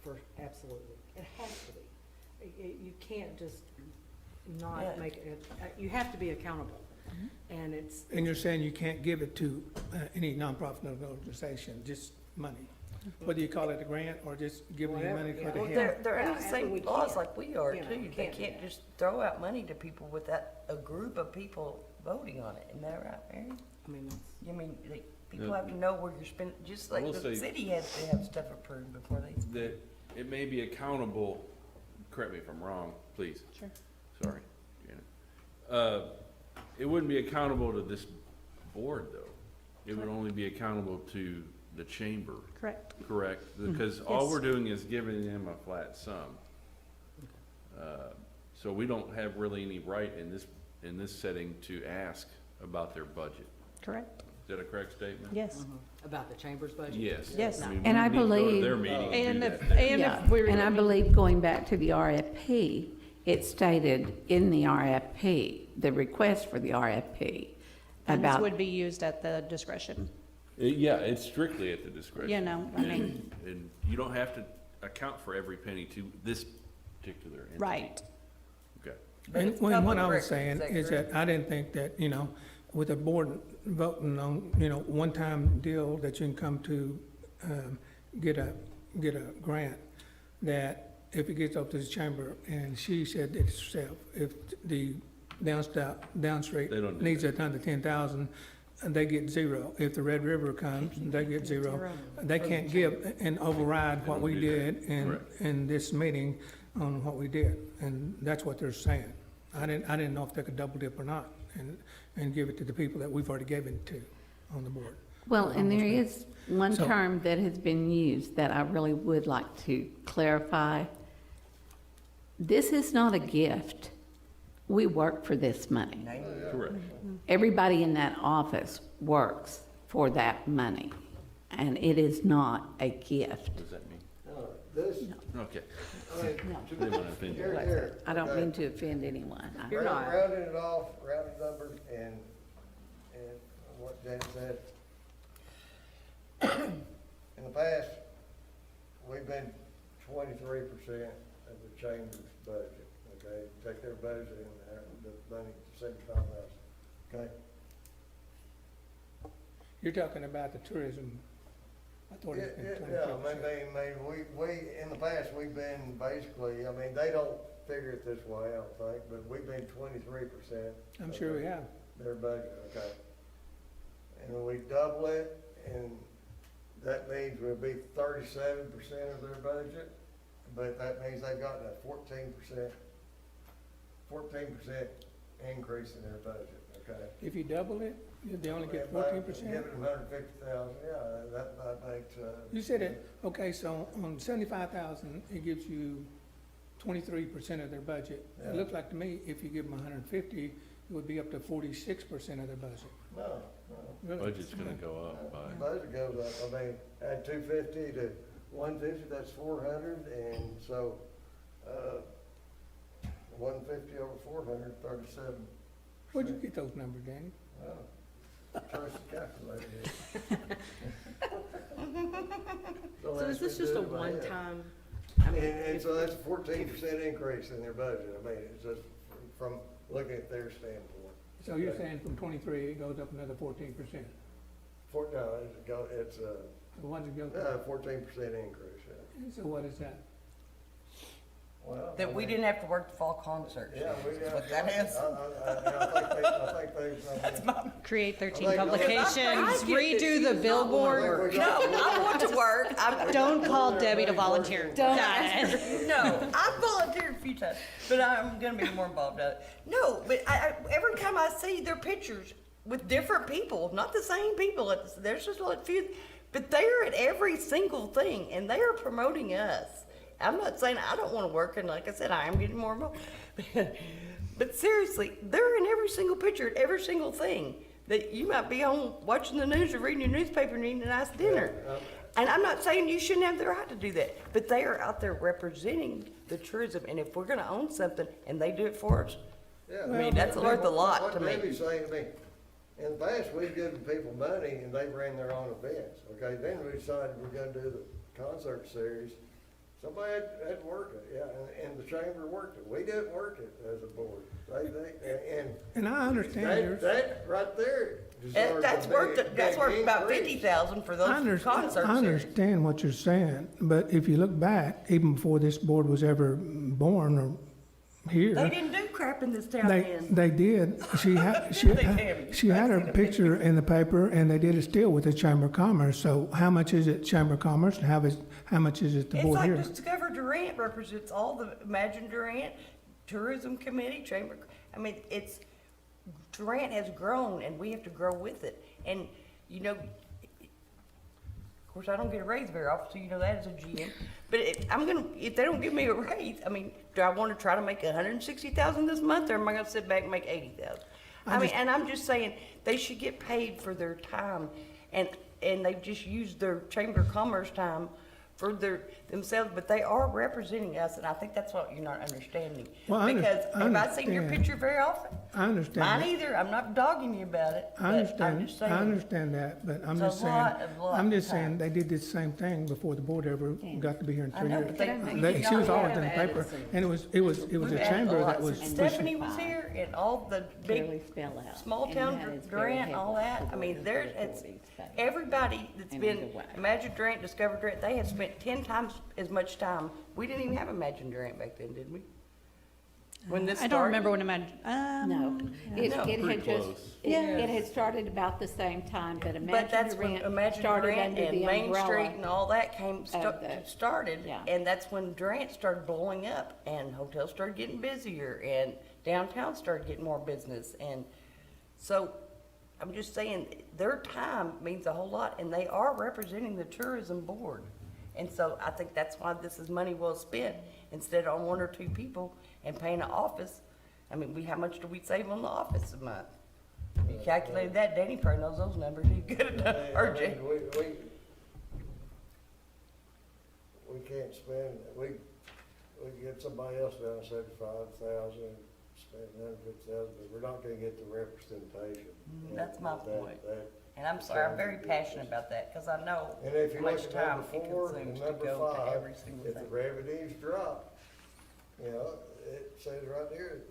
for absolutely. It has to be. You can't just Yeah. not make it, you have to be accountable. And it's, And you're saying you can't give it to any nonprofit organization, just money? Whether you call it a grant or just giving you Whatever, money for yeah. the Well, help? they're Yeah, under the and we same laws can't. like we are You know, too. you They can't do can't that. just throw out money to people without a group of people voting on it. Isn't that right, Mary? I mean, that's. I mean, people Yeah. have to know where you're spending, just I like will the say- city has to have stuff approved before they. That it may be accountable, correct me if I'm wrong, please. Sure. Sorry, Janet. It wouldn't be accountable to this board, though. It would only be accountable to the chamber, Correct. correct? Because all Yes. we're doing is giving them a flat sum. So we don't have really any right in this setting to ask about their budget. Correct. Is that a correct statement? Yes. About the chamber's budget? Yes. Yes. I mean, And we I need to go to believe- their meeting And and do if, that. and Yeah, if we're. and I believe going back to the RFP, it stated in the RFP, the request for the RFP, Funds about, would be used at the discretion, Yeah, it's strictly at the discretion. you know, I mean, And you don't have to account for every penny to this particular entity. right. Okay. But And it's when what public I was record, saying is that is correct? that I didn't think that, with the board voting on, one-time deal that you can come to, get a grant, that if it gets up to the chamber, and she said it herself, if the They downstreet don't do needs it under 10,000, they get zero. If the Red River comes, they get zero. They can't give and override what They we don't do did that. in, Correct. in this meeting on what we did. And that's what they're saying. I didn't know if they could double dip or not and give it to the people that we've already given to on the board. well, and there Almost is one So- term that has been used that I really would like to clarify. This is not a gift. We work for this money. Correct. Everybody in that office works for that money, and it is not a gift. What does that mean? This, Okay. I mean, Didn't want to offend you. here, I don't okay. mean to offend anyone. You're not. Rounding it off, rounded numbers, and what Janet said. In the past, we've been 23% of the chamber's budget, okay? Take their budget in there, the money, 75,000, okay? You're talking about the tourism I thought Yeah, it's been yeah, 23%. maybe, we, in the past, we've been basically, I mean, they don't figure it this way, I don't think, but we've been 23%. I'm sure we have. Their budget, okay. And when we double it, and that means we'll be 37% of their budget, but that means they've gotten a 14% increase in their budget, okay? If you double it, they only get Give 14%? it 150,000, yeah, that makes, You said it, okay, so on 75,000, it gives you 23% of their budget. Yeah. It looks like to me, if you give them 150, it would be up to 46% of their budget. no. Really? Budget's gonna go up by, Budget goes up, I mean, add 250 to 150, that's 400, and so, 150 over 400, 37. Where'd you get those numbers, Danny? Well, trust the calculator. So as is this we just do a it by hand. one-time? I And, mean, and if- so that's a 14% increase in their budget, I mean, it's just from looking at their standpoint. So you're saying from 23, it goes up another 14%? No, it's a, The ones that go, 14% increase, yeah. so what is that? Well, That we didn't have to work the fall concert. Yeah, we That's got. what that is. I think they. Create 13 I think- publications, I get redo the this. billboard. No, I want to work. Don't call Debbie to volunteer. Don't Got ask it. her. No, I've volunteered a few times, but I'm gonna be more involved in it. No, but every time I see their pictures with different people, not the same people, there's just a few, but they're at every single thing, and they are promoting us. I'm not saying I don't wanna work, and like I said, I am getting more involved. But seriously, they're in every single picture at every single thing that you might be on watching the news or reading your newspaper and eating a nice dinner. And I'm not saying you shouldn't have the right to do that, but they are out there representing the tourism, and if we're gonna own something and they do it for us, Yeah, I mean, that's worth a lot to me. What Debbie's saying to me, in the past, we've given people money and they ran their own events, okay? Then we decided we're gonna do the concert series. Somebody had to work it, yeah, and the chamber worked it. We didn't work it as a board. And I understand yours. That right there deserves a that's worth, big that's worth about increase. 50,000 for I those understand, concert I series. understand what you're saying, but if you look back, even before this board was ever born or here. They didn't do crap in this town They, then. they did. She had, she had her picture in the paper, and they did it still with the Chamber of Commerce. So how much is it Chamber of Commerce, and how much is it the It's board like here? Discover Durant represents all the, Imagine Durant, Tourism Committee, Chamber, I mean, Durant has grown and we have to grow with it. And, you know, of course, I don't get a raise very often, so you know that as a GM. But if they don't give me a raise, I mean, do I want to try to make 160,000 this month, or am I gonna sit back and make 80,000? I mean, and I'm just saying, they should get paid for their time, and they've just used their Chamber of Commerce time for themselves, but they are representing us, and I think that's what you're not understanding. Well, I Because have I seen your understand. picture very often? I understand. Mine that. either, I'm not dogging you about it, I but I'm understand, just I saying. understand that, but I'm It's a just saying, lot I'm of just saying, time. they did the same thing before the board ever got to be here in I 3 know, years. but they She was not always have in the added paper, some. and it was We've a added chamber lot that was since pushing. Stephanie was here, and all the Barely big, spell out. small And town that is very Durant, and all heavy that, I for mean, the it's, 40s, but- everybody that's And been, underway. Imagine Durant, Discover Durant, they have spent 10 times as much time. We didn't even have Imagine Durant back then, did we? When this I don't started? remember when Imagine, No, it No. it Pretty had just, close. it had started about the same time, but But that's Imagine when Durant Imagine started Durant under and the Main Street umbrella. and all that the- started. yeah. And that's when Durant started blowing up, and hotels started getting busier, and downtown started getting more business. And so, I'm just saying, their time means a whole lot, and they are representing the tourism board. And so, I think that's why this is money well spent, instead of on one or two people and paying an office. I mean, how much do we save on the office a month? You calculated that, Danny probably knows those numbers, he's good enough, or Jay. We can't spend, we get somebody else down to 75,000, spend 150,000, but we're not gonna get the representation. That's my point. That- And I'm sorry, I'm very passionate about that, because I know And if you how look much at time number it 4 and consumes to number go to 5, every single if the thing. revenues drop, you know, it says right here,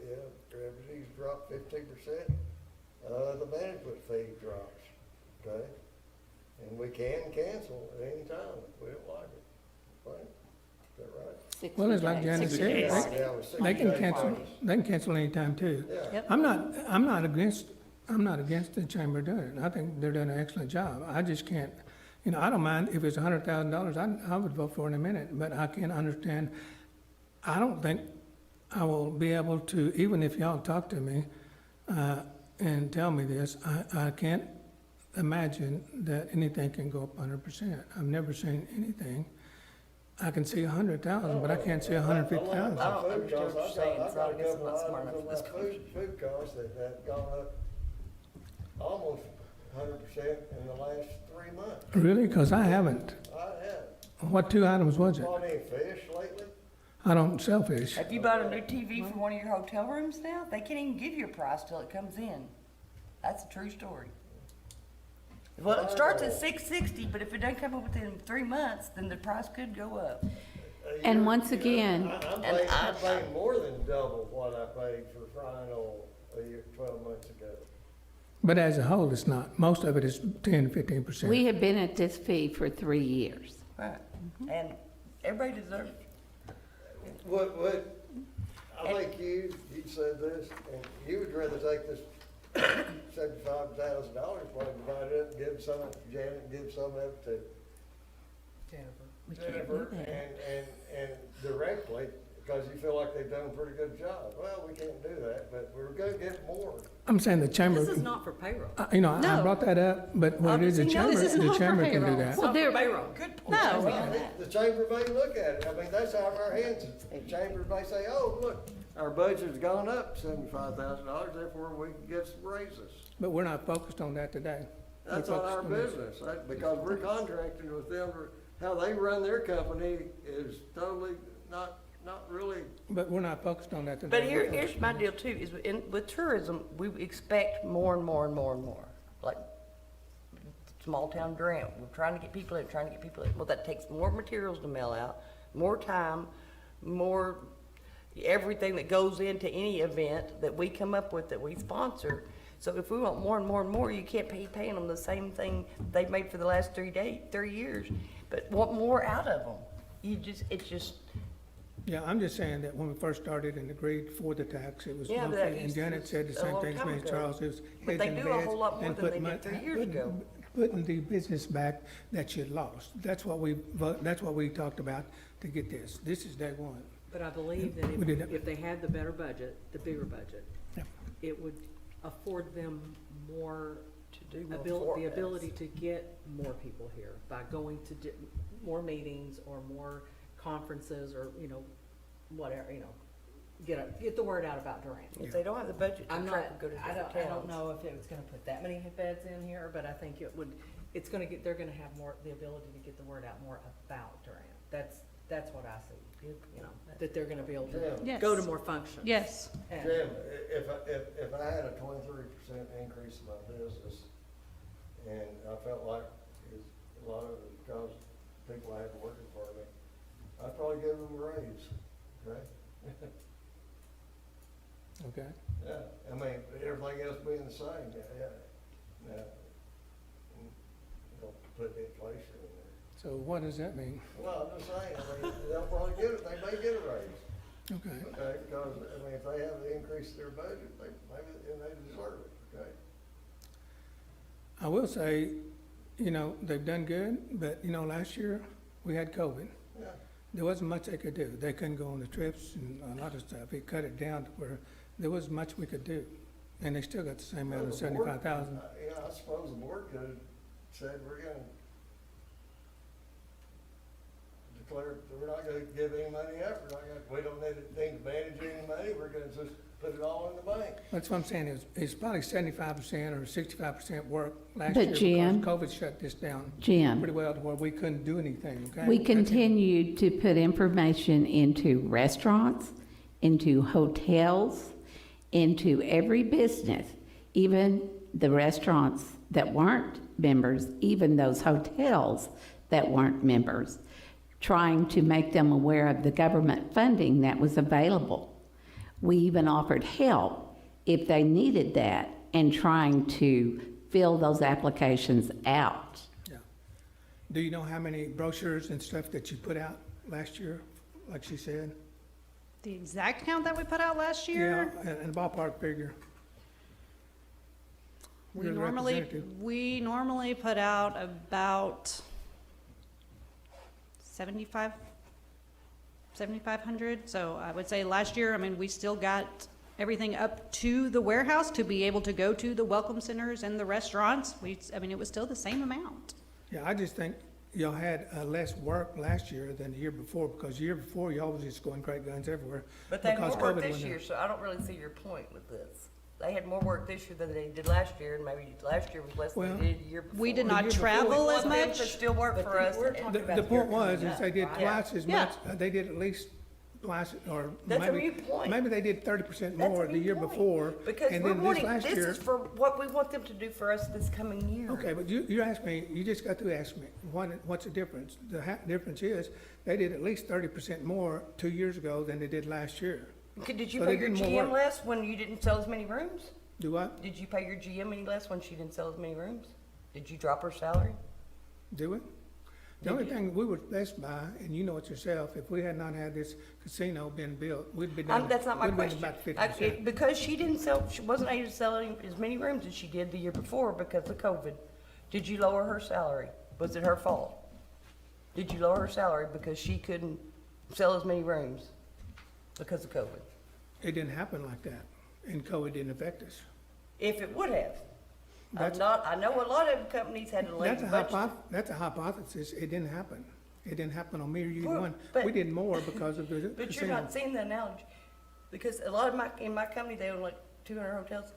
revenues drop 15%, the management fee drops, okay? And we can cancel at any time if we don't like it, right? Is that right? Well, it's like 60 days. Janet 60 said, days. Yeah, it was 60 they can days. cancel, they can cancel anytime too. Yeah. I'm not against the chamber doing it. I think they're doing an excellent job. I just can't, I don't mind if it's $100,000, I would vote for it in a minute, but I can't understand. I don't think I will be able to, even if y'all talk to me, and tell me this, I can't imagine that anything can go up 100%. I've never seen anything. I can see 100,000, but I can't see 150,000. I don't understand what you're saying, so I guess I'm not smart enough for this Food costs that have gone up almost 100% in the last 3 months. Really? Because I haven't. I have. What 2 items was it? Bought any fish lately? I don't sell fish. Have you bought a new TV for one of your hotel rooms now? They can't even give you a price till it comes in. That's a true story. Well, it starts at $660, but if it doesn't come up within 3 months, then the price could go up. And once again- I'm paying more than double what I paid for frying oil a year, 12 months ago. But as a whole, it's not. Most of it is 10, 15%. We have been at this fee for 3 years. Right. And everybody deserves it. I think you said this, and you would rather take this $75,000, probably divide it up, and give some to Janet, and give some of it to We can't do Jennifer, that. and directly, because you feel like they've done a pretty good job. Well, we can't do that, but we're gonna get more. I'm saying the chamber, This is not for payroll. I No. brought that up, but what it is, the Obviously, no, chamber, this is the not for chamber can do payroll. that. Well, they're, Payroll. Good point. No. Well, the chamber may look at it. I mean, that's out of our hands. The chamber may say, oh, look, our budget's gone up $75,000, therefore we can get some raises. But we're not focused on that today. We're That's not focused our on this. business, because we're contracting with them. How they run their company is totally not really. But we're not focused on that today. But here's my deal too, is with tourism, we expect more and more and more and more. Like, small town grant, we're trying to get people in. Well, that takes more materials to mail out, more time, more, everything that goes into any event that we come up with, that we sponsor. So if we want more and more and more, you can't be paying them the same thing they've made for the last 3 years, but want more out of them. It's just, Yeah, I'm just saying that when we first started and agreed for the tax, it was Yeah, but monthly, that and used Janet to- said the a same long thing as time me and ago. Charles, it was But heads they in do a beds whole lot more and than they putting did 3 years ago. Putting the business back that you lost. That's what we talked about to get this. This is day one. But I believe that We did it. if they had the better budget, the bigger budget, Yeah. it would afford them more to do more for the us. ability to get more people here by going to more meetings or more conferences or, whatever, get the word out about Durant. If they don't have the budget to I'm track not, and go to I different don't towns. know if it was gonna put that many beds in here, but I think they're gonna have more, the ability to get the word out more about Durant. That's what I see, that they're gonna be able to Jim, go to Yes. more functions. yes. And- Jim, if I had a 23% increase in my business, and I felt like a lot of it because people I had working for me, I'd probably give them a raise, okay? Okay? Yeah, I mean, everything else being the same, yeah. Don't put inflation in there. So what does that mean? Well, I'm just saying, they'll probably get it, they may get a raise, Okay. okay? Because, if they have the increase in their budget, and they deserve it, okay? I will say, they've done good, but, last year, we had COVID. Yeah. There wasn't much they could do. They couldn't go on the trips and a lot of stuff. It cut it down to where there wasn't much we could do. And they still got the same amount of Well, the board- 75,000. I suppose the board could have said, we're gonna declare, we're not gonna give any money up, we don't need to manage any money, we're gonna just put it all in the bank. That's what I'm saying, it's probably 75% or 65% work last But year Jim- because COVID shut this down Jim, pretty well to where we couldn't do anything, okay? we That's it. continue to put information into restaurants, into hotels, into every business, even the restaurants that weren't members, even those hotels that weren't members, trying to make them aware of the government funding that was available. We even offered help if they needed that and trying to fill those applications out. Yeah. Do you know how many brochures and stuff that you put out last year, like she said? The exact count that we put out last Yeah, year, and ballpark figure. we You're the normally, representative. we normally put out about 7,500. So I would say last year, I mean, we still got everything up to the warehouse to be able to go to the welcome centers and the restaurants. I mean, it was still the same amount. Yeah, I just think y'all had less work last year than the year before, because the year before, y'all was just going great guns everywhere. But they had because more work COVID this went year, in. so I don't really see your point with this. They had more work this year than they did last year, and maybe last year was less than Well, they did the year before. We did The not year before, travel We as want them to much. still work But for us. we're and- talking The about point year was, coming is they did up, right? twice as Yeah. much, they did at least twice, or That's a maybe, mute point. maybe they did 30% That's a more the mute year point. before. Because and we're then this wanting, last this year- is for what we want them to do for us this coming year. Okay, but you asked me, you just got to ask me, what's the difference? The difference is, they did at least 30% more 2 years ago than they did last year. Okay, did you So pay they your did more GM work. less when you didn't sell as many rooms? Do what? Did you pay your GM any less when she didn't sell as many rooms? Did you drop her salary? Do we? The only thing we were blessed by, and you know it yourself, if we had not had this casino been built, we'd be done. That's not my we'd been question. about I- 50%. Because she didn't sell, she wasn't able to sell as many rooms as she did the year before because of COVID. Did you lower her salary? Was it her fault? Did you lower her salary because she couldn't sell as many rooms because of COVID? It didn't happen like that, and COVID didn't affect us. If it would have. That's- I know a lot of companies had to lay That's a budget. that's a hypothesis. It didn't happen. It didn't happen on me or you Well, one. but- We did more because of the But you're casino. not seeing the analogy, because a lot of in my company, they own like 200 hotels.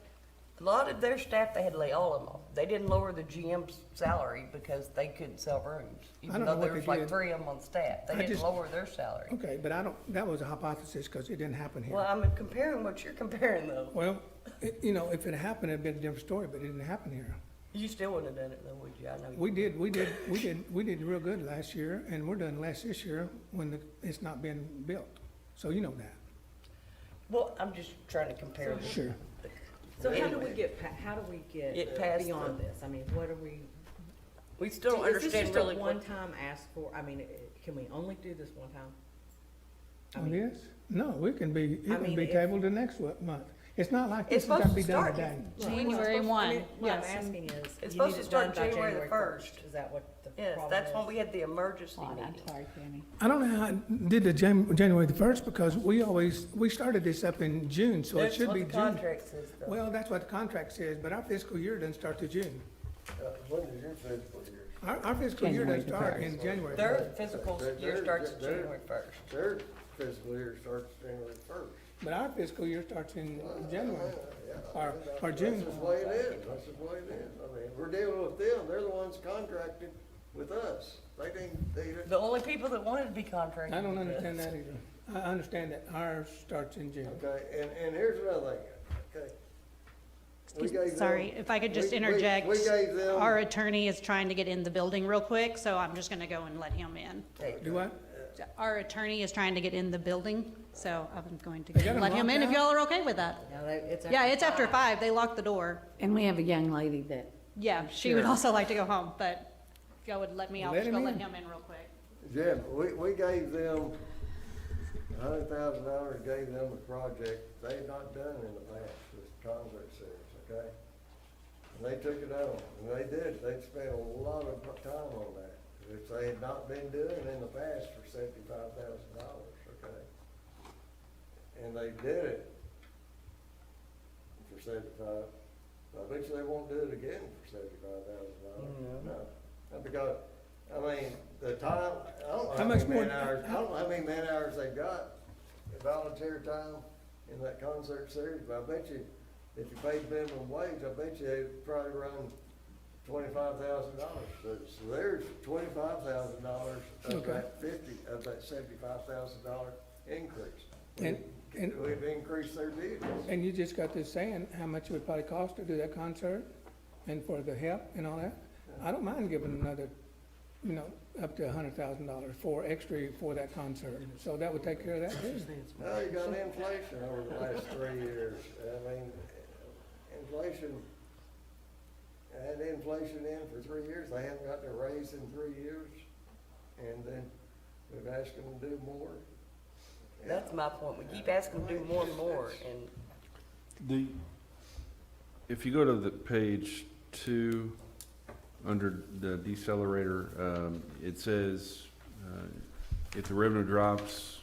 A lot of their staff, they had to lay all of them off. They didn't lower the GM's salary because they couldn't sell rooms, even don't though know there what was they like did. 3 of them on staff. They I didn't just- lower their salary. Okay, but that was a hypothesis because it didn't happen here. Well, I'm comparing what you're comparing though. Well, if it happened, it'd been a different story, but it didn't happen here. You still wouldn't have done it though, would you? I know you. We did real good last year, and we're doing less this year when it's not been built. So you know that. Well, I'm just trying to compare. them. Sure. So how do Anyway. we get, how do we Get get past beyond the- this? I mean, what are we? We still don't Is this understand just really a what. one-time ask for, I mean, can we only do this one time? I Oh, mean, yes? No, it can be mean, if- tabled the next month. It's not like It's this is gonna supposed be to done start today. January 1, What I'm yes. asking is, It's you supposed need to it done start by January the January 1st. 1st. Is that what the Yes, problem that's is? when we had the emergency Hold on, I'm meeting. sorry, Jenny. I don't know how I did the January the 1st, because we started this up in June, so it That's should what be the June. contract says though. Well, that's what the contract says, but our fiscal year doesn't start till June. When is your fiscal year? Our fiscal year January doesn't the start 1st. in January. Their physical year starts They're- January 1st. Their fiscal year starts January 1st. But our fiscal year starts in January, Yeah, or June. That's just the way it is, that's just the way it is. I mean, we're dealing with them, they're the ones contracted with us. They The only people that wanted to be contracted. I don't with understand us. that either. I understand that ours starts in June. okay, and here's another thing, okay. We gave them- Sorry, if I could just we- interject. We gave them. Our attorney is trying to get in the building real quick, so I'm just gonna go and let him in. Hey, Do what? Our attorney is trying to get in the building, so I'm going to Is go that and a let him in if lockdown? y'all are okay with that. No, it's Yeah, it's after 5, they locked the door. And we have a young lady that, Yeah, she would Sure. also like to go home, but if y'all would let me, I'll Let just him go let in. him in real quick. Jim, we gave them $100,000, gave them a project they had not done in the past with concert series, okay? And they took it on, and they did, they'd spent a lot of time on that, which they had not been doing in the past for $75,000, okay? And they did it for 75. I bet you they won't do it again for $75,000. No, because, I mean, the time, I don't know How how much many more- man hours, I don't know how many man hours they've got, volunteer time in that concert series, but I bet you, if you paid minimum wage, I bet you they'd probably run $25,000. So there's $25,000 of Okay. of that $75,000 increase. And- We've increased their duties. And you just got this saying how much it would probably cost to do that concert and for the help and all that. I don't mind giving another, up to $100,000 for extra for that concert. So that would take care of that too. Well, you got inflation over the last 3 years. I mean, inflation has had inflation in for 3 years, they haven't got their raise in 3 years, and then we've asked them to do more. That's my point. We keep asking them to do more and more, and If you go to the page 2, under the decelerator, it says, if the revenue drops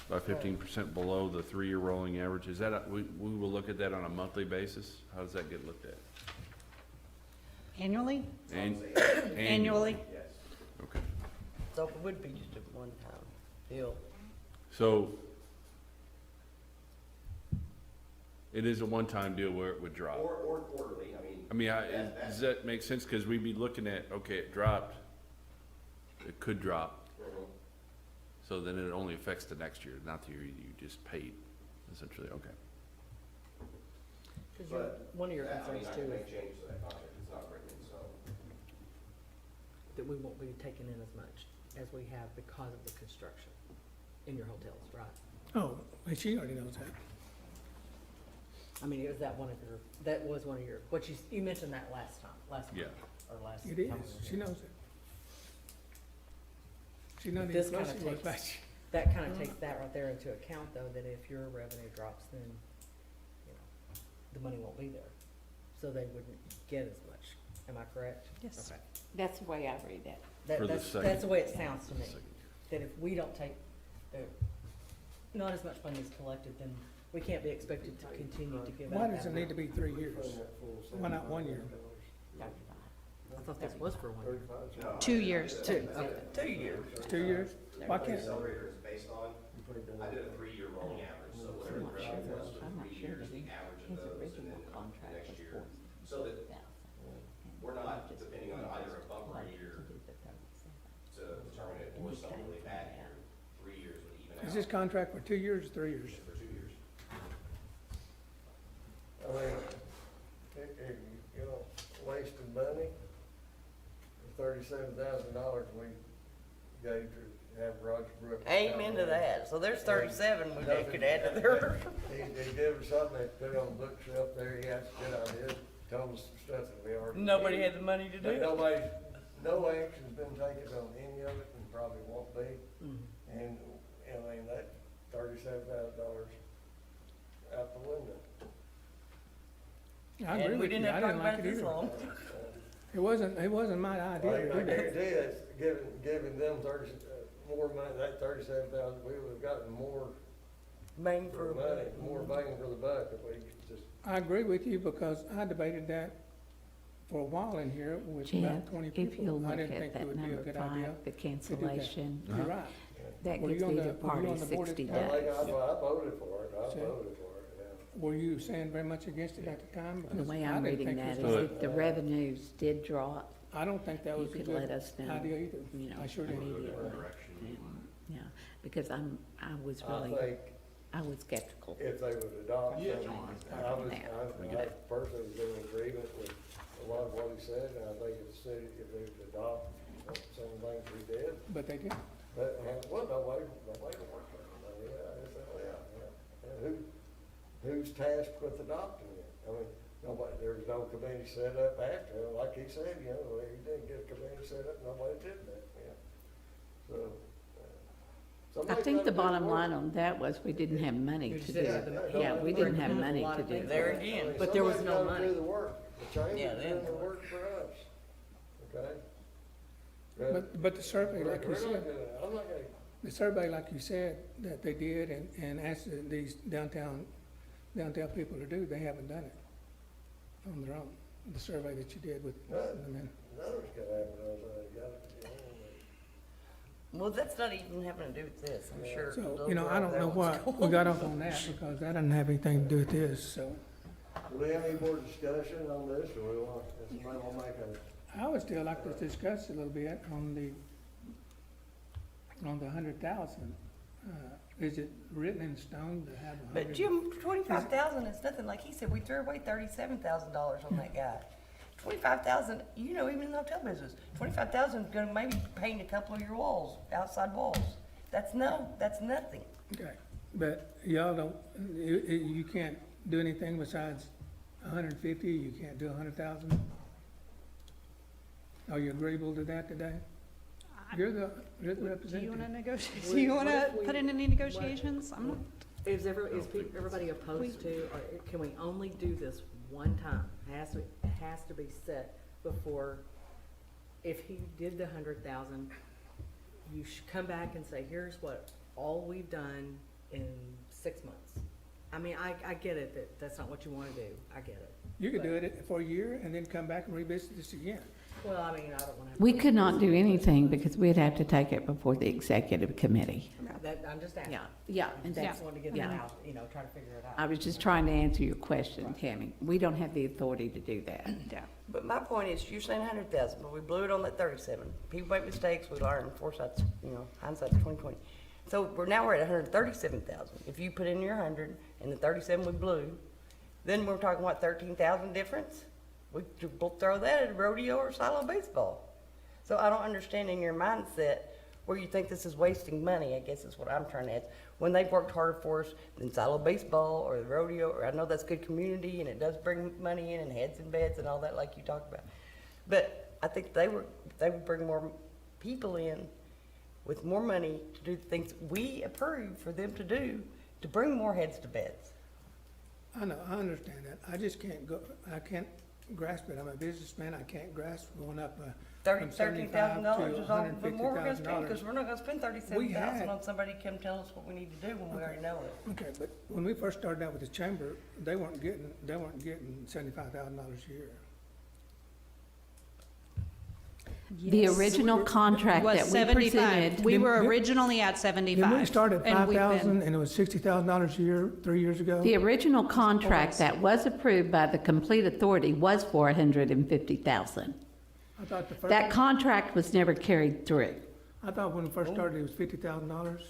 by 15% below the 3-year rolling average, is that, we will look at that on a monthly basis? How does that get looked at? Annually? Annually? Okay. so it would be just a one-time deal. So it is a one-time deal where it would drop? Or quarterly, I mean, does that make sense? Because we'd be looking at, okay, it dropped, it could drop, so then it only affects the next year, not the year you just paid, essentially, okay. Cause But one of your that, concerns I too can is make changes to that contract, it's not written, so. that we won't be taking in as much as we have because of the construction in your hotels, right? Oh, and she already knows that. I mean, is that one of your, that was one of your, what you mentioned that last month, Yeah. or last. It is, time we were she here. knows it. She knows This it, kinda she was takes- back. That kind of takes that right there into account, though, that if your revenue drops, then, you know, the money won't be there. So they wouldn't get as much. Am I correct? Yes. Okay. That's the way I read it. For the That's second- the way it sounds to me, Second year. that if we don't take, not as much money is collected, then we can't be expected to continue to give out. Why that does it need to amount. be 3 years? Why not 1 year? I thought this was for 1 year. 2 years. Two, okay. 2 years. 2 years? Why The can't, accelerator is based on, I did a 3-year rolling average, so whatever the revenue was for 3 years, the average of those, and then the next year. So that we're not depending on either a bumper year to determine it or some really bad year. 3 years would even out. is this contract for 2 years or 3 years? For 2 years. I mean, you know, wasting money, $37,000 we gave to have Roger Brooks. Amen to that. So there's 37 we could add to there. He gave us something that put on the bookshelf there, he had some good ideas, told us some stuff that we already. Nobody did. had the money to do But it. no action's been taken on any of it and probably won't be. Mhm. And, I mean, that $37,000 out the window. I agree And we with you, didn't I have to talk didn't about like it it this either. long. It wasn't my I idea to do that. guarantee it's giving them more money, that 37,000, we would've gotten more Bang for a money, buck. more bang for the buck if we could just. I agree with you because I debated that for a while in here with Jeff, about 20 if you'll people. I look didn't at think it that would be a number good idea 5, the to do that. cancellation, You're right. that Were gives you on either the- were you party on the board 60 at the time? days. I voted for it, I See? voted for it, yeah. Were you saying very much against it at the time? The Because way I I'm didn't reading think that it is was But- if the revenues did drop, I don't think that you was a could good let us know, idea either. you know, I sure didn't. immediately. And, yeah, because I was I really, think I was skeptical. if they would adopt Yeah. something, I personally was in agreement with a lot of what he said, and I think if the city, if they would adopt some things we did, But they did. but, well, nobody to work with it. Yeah. And who's tasked with adopting it? I mean, nobody, there's no committee set up after, like he said, you know, he didn't get a committee set up, nobody did that, yeah. So. I somebody's think gotta the do bottom work. line on that was we didn't have money You to just do didn't have it. the- Yeah, we didn't have There's a money lot to of do things it. There I again. mean, But there was somebody's no gotta money. do the work, the Yeah, chamber's they doing the had to. work for us, okay? But the survey, like you We're not said, gonna- I'm not gonna, the survey, like you said, that they did and asked these downtown people to do, they haven't done it on their own. The survey that you did with No. them in. nothing's gonna happen, you gotta, Well, that's not even having to do with this, I'm sure. So, those you know, are I all don't there know ones why we got off on that because that doesn't have anything to do with this, so. Do we have any more discussion on this, or we want, does somebody want to make a, I would still like to discuss a little bit on the 100,000. Is it written in stone to have 100? But Jim, 25,000 is nothing, like he said, we threw away $37,000 on that guy. 25,000, you know, even in the hotel business, 25,000 is gonna maybe paint a couple of your walls, outside walls. That's nothing. Okay, but y'all don't, you can't do anything besides 150, you can't do 100,000? Are you agreeable to that today? You're the Do you representative. wanna negotiate, What- do you what wanna if we- put in any negotiations? I'm not, Is everybody opposed to, or can we only do this one time? It has to be set before, if he did the 100,000, you should come back and say, here's what all we've done in 6 months. I mean, I get it, that that's not what you wanna do, I get it. You could do it for a year and then come back and revisit this again. Well, I mean, I don't wanna. We could not do anything because we'd have to take it before the executive committee. I'm just asking. Yeah, I and just wanted to get that yeah. out, try to figure it out. I was just trying to answer your question, Tammy. We don't have the authority to do that. yeah. But my point is, you're saying 100,000, but we blew it on that 37. People make mistakes, we learn, foresight's, hindsight's 20/20. So we're at 137,000. If you put in your 100 and the 37 we blew, then we're talking, what, 13,000 difference? We could both throw that at a rodeo or silo baseball. So I don't understand in your mindset where you think this is wasting money, I guess is what I'm trying to ask. When they've worked harder for us than silo baseball or the rodeo, or I know that's good community and it does bring money in and heads and beds and all that like you talked about. But I think they would bring more people in with more money to do the things we approve for them to do, to bring more heads to beds. I know, I understand that. I just I can't grasp it. I'm a businessman, I can't grasp going up from $13,000 is all, but more we're gonna spend, $150,000. because we're not gonna spend We 37,000 had- on somebody to come tell us what we need to do when we already know it. Okay, but when we first started out with the chamber, they weren't getting $75,000 a year. The original contract Was that we 75. presented, We were Then- originally at 75. Then we started at and we've been- 5,000 and it was $60,000 a year, 3 years ago. the original contract that was approved by the complete authority was for 150,000. I thought the first, That contract was never carried through. I thought when we first started, it was $50,000.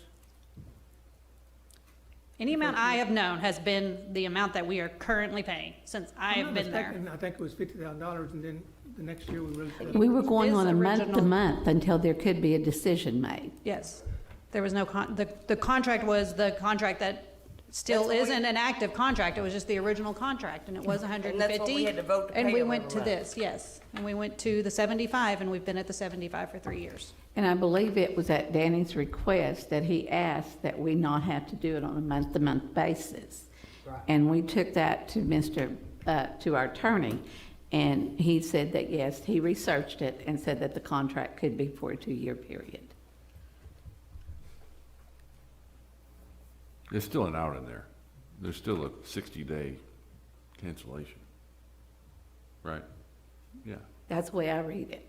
Any amount I have known has been the amount that we are currently paying since I I'm have not been there. mistaken, I think it was $50,000 and then the next year we really. We were going This on a original- month-to-month until there could be a decision made. Yes. There was no the contract was the contract that still That's what we- isn't an active contract. It was just the original contract and it was 150. And that's what we had to vote to And pay we them went every to month. this, yes. And we went to the 75 and we've been at the 75 for 3 years. And I believe it was at Danny's request that he asked that we not have to do it on a month-to-month basis. Right. And we took that to to our attorney, and he said that, yes, he researched it and said that the contract could be for a 2-year period. There's still an out in there. There's still a 60-day cancellation. Right? Yeah. That's the way I read it.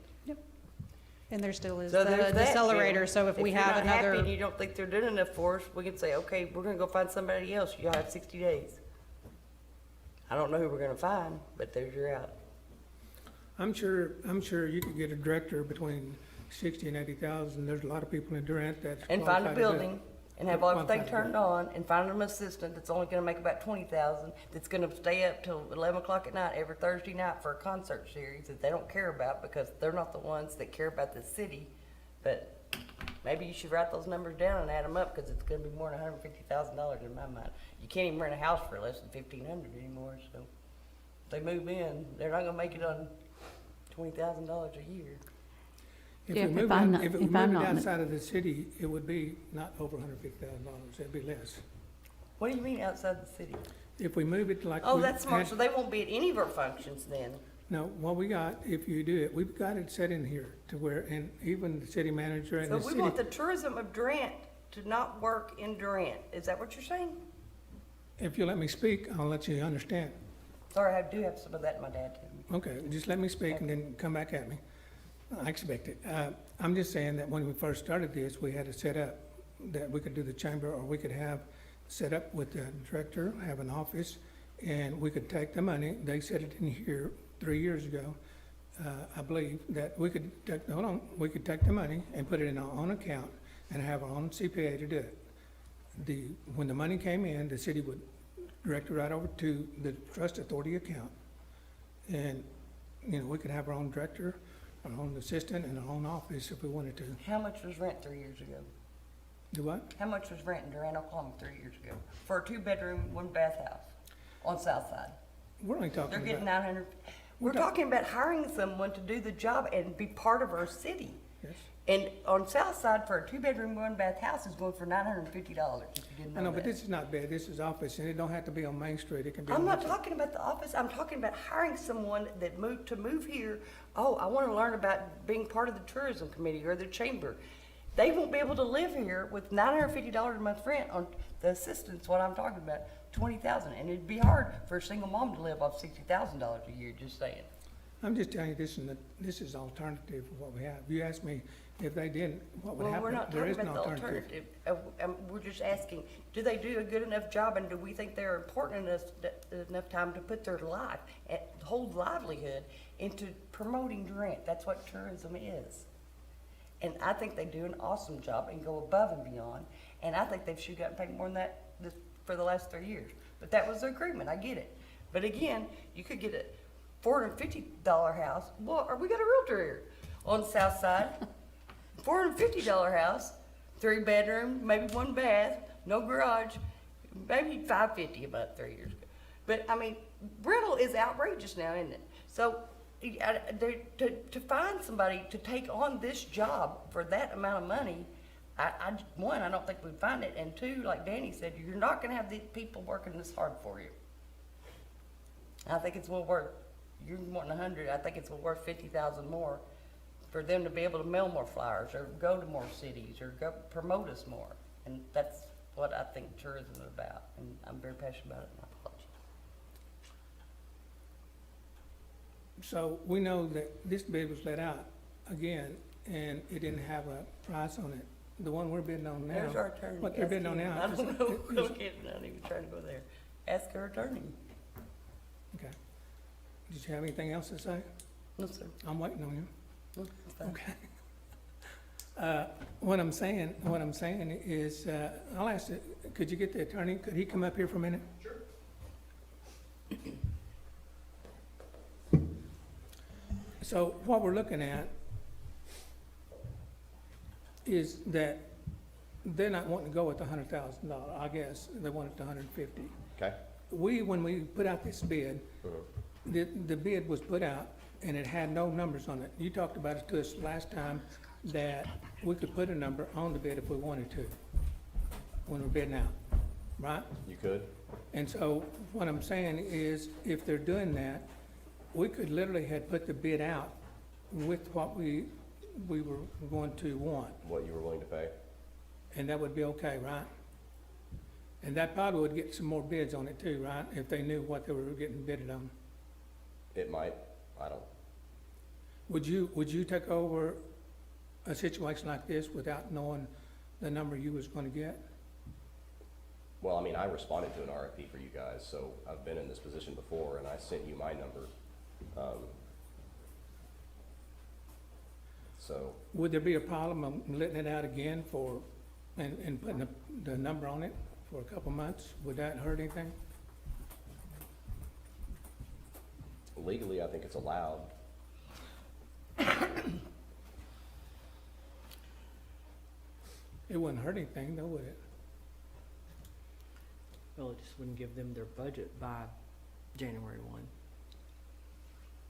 And there still is So the there's that, decelerator, Bill. so if we you're have not happy and another, you don't think they're doing enough for us, we can say, okay, we're gonna go find somebody else, you'll have 60 days. I don't know who we're gonna find, but there's your out. I'm sure you could get a director between 60 and 80,000. There's a lot of people in Durant that's And find a qualified to do it. building, and have Qualified everything to do it. turned on, and find them an assistant that's only gonna make about 20,000, that's gonna stay up till 11 o'clock at night every Thursday night for a concert series that they don't care about, because they're not the ones that care about the city. But maybe you should write those numbers down and add them up, because it's gonna be more than $150,000 in my mind. You can't even rent a house for less than 1,500 anymore, so if they move in, they're not gonna make it on $20,000 a year. If Yeah, we if move I'm it, not- if we if move I'm it not- outside of the city, it would be not over $150,000. It'd be less. What do you mean outside the city? If we move it like. Oh, we that's smart, had- so they won't be at any of our functions then. No, what we got, if you do it, we've got it set in here to where, and even the city manager and So the we city. want the tourism of Durant to not work in Durant, is that what you're saying? If you let me speak, I'll let you understand. Sorry, I do have some of that in my dad too. Okay, just let me speak and then come back at me. I expect it. I'm just saying that when we first started this, we had to set up that we could do the chamber, or we could have set up with the director, have an office, and we could take the money. They said it in here 3 years ago, I believe, that we could take, we could take the money and put it in our own account and have our own CPA to do it. When the money came in, the city would direct it right over to the trust authority account. And, we could have our own director, our own assistant, and our own office if we wanted to. How much was rent 3 years ago? Do what? How much was rent in Durant, Oklahoma 3 years ago? For a 2-bedroom, 1-bath house on South Side? We're only talking They're getting about, 900, We're talking about hiring someone to do the job and be part of our city. Yes. And on South Side, for a two-bedroom, one-bath house is going for $950, if you didn't know I know, but that. this is not bad, this is office, and it don't have to be on Main Street, it can be. I'm on not Main- talking about the office, I'm talking about hiring someone that move here. Oh, I wanna learn about being part of the tourism committee or the chamber. They won't be able to live here with $950 a month rent on the assistance, what I'm talking about, $20,000. And it'd be hard for a single mom to live off $60,000 a year, just saying. I'm just telling you, this is alternative for what we have. You asked me if they didn't, what would Well, happen? we're not There talking is an about the alternative. We're just asking, do they do a good enough job, and do we think they're important enough time to put their life, whole livelihood into promoting Durant? That's what tourism is. And I think they do an awesome job and go above and beyond, and I think they've should gotten paid more than that for the last 3 years. But that was the agreement, I get it. But again, you could get a $450 house. Well, we got a realtor here on the south side. $450 house, 3 bedroom, maybe 1 bath, no garage, maybe $550 a month 3 years ago. But I mean, rental is outrageous now, isn't it? So to find somebody to take on this job for that amount of money, one, I don't think we'd find it, and two, like Danny said, you're not gonna have these people working this hard for you. I think it's well worth, you're wanting 100, I think it's well worth 50,000 more for them to be able to mail more flyers or go to more cities or go promote us more. And that's what I think tourism is about, and I'm very passionate about it, and I apologize. So we know that this bid was let out again, and it didn't have a price on it. The one we're bidding on now. There's our attorney. What they're Ask bidding on him. now. I don't know, is- I'm not even trying to go there. Ask our attorney. Okay. Did you have anything else to say? No, sir. I'm waiting on you. No, it's fine. Okay. What I'm saying is, I'll ask, could you get the attorney, could he come up here for a minute? Sure. So what we're looking at is that they're not wanting to go with the $100,000, I guess, they want it to 150. Okay. When we put out this bid, the bid was put out and it had no numbers on it. You talked about it to us last time that we could put a number on the bid if we wanted to, when we're bidding out, right? You could? And so what I'm saying is, if they're doing that, we could literally had put the bid out with what we were going to want, What you were willing to pay? and that would be okay, right? And that probably would get some more bids on it too, right? If they knew what they were getting bidded on. It might, I don't, Would you take over a situation like this without knowing the number you was gonna get? well, I mean, I responded to an RFP for you guys, so I've been in this position before, and I sent you my number. So, Would there be a problem of letting it out again and putting the number on it for a couple months? Would that hurt anything? legally, I think it's allowed. It wouldn't hurt anything though, would it? Well, it just wouldn't give them their budget by January 1.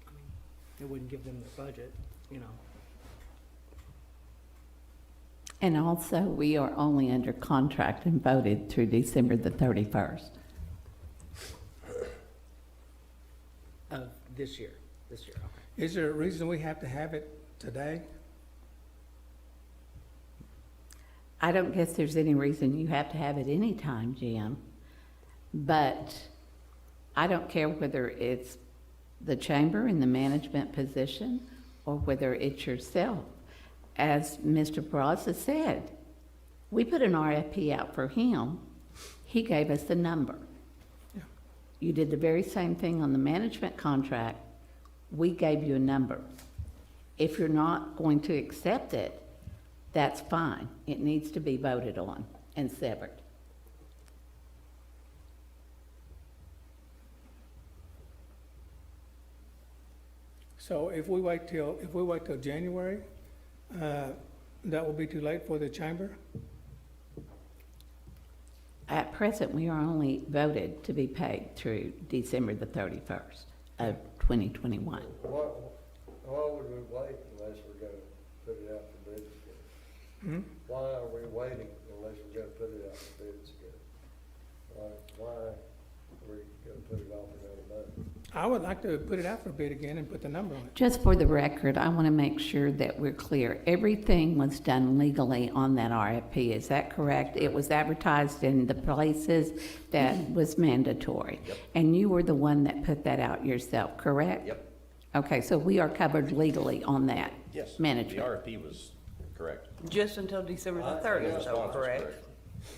I mean, it wouldn't give them their budget, you know. And also, we are only under contract and voted through December the 31st. Of this year, okay. Is there a reason we have to have it today? I don't guess there's any reason you have to have it anytime, Jim. But I don't care whether it's the chamber in the management position or whether it's yourself. As Mr. Brazza said, we put an RFP out for him. He gave us the number. Yeah. You did the very same thing on the management contract. We gave you a number. If you're not going to accept it, that's fine. It needs to be voted on and severed. So if we wait till January, that will be too late for the chamber? At present, we are only voted to be paid through December the 31st of 2021. Why would we wait unless we're gonna put it out for bids again? Why are we waiting unless we're gonna put it out for bids again? Why are we gonna put it off another month? I would like to put it out for bid again and put the number on it. Just for the record, I want to make sure that we're clear. Everything was done legally on that RFP, is that correct? It was advertised in the places that was mandatory. Yep. And you were the one that put that out yourself, correct? Yep, Okay, so we are covered legally on that? yes. Management. The RFP was correct. Just until December the I- The 30th, though, response was correct?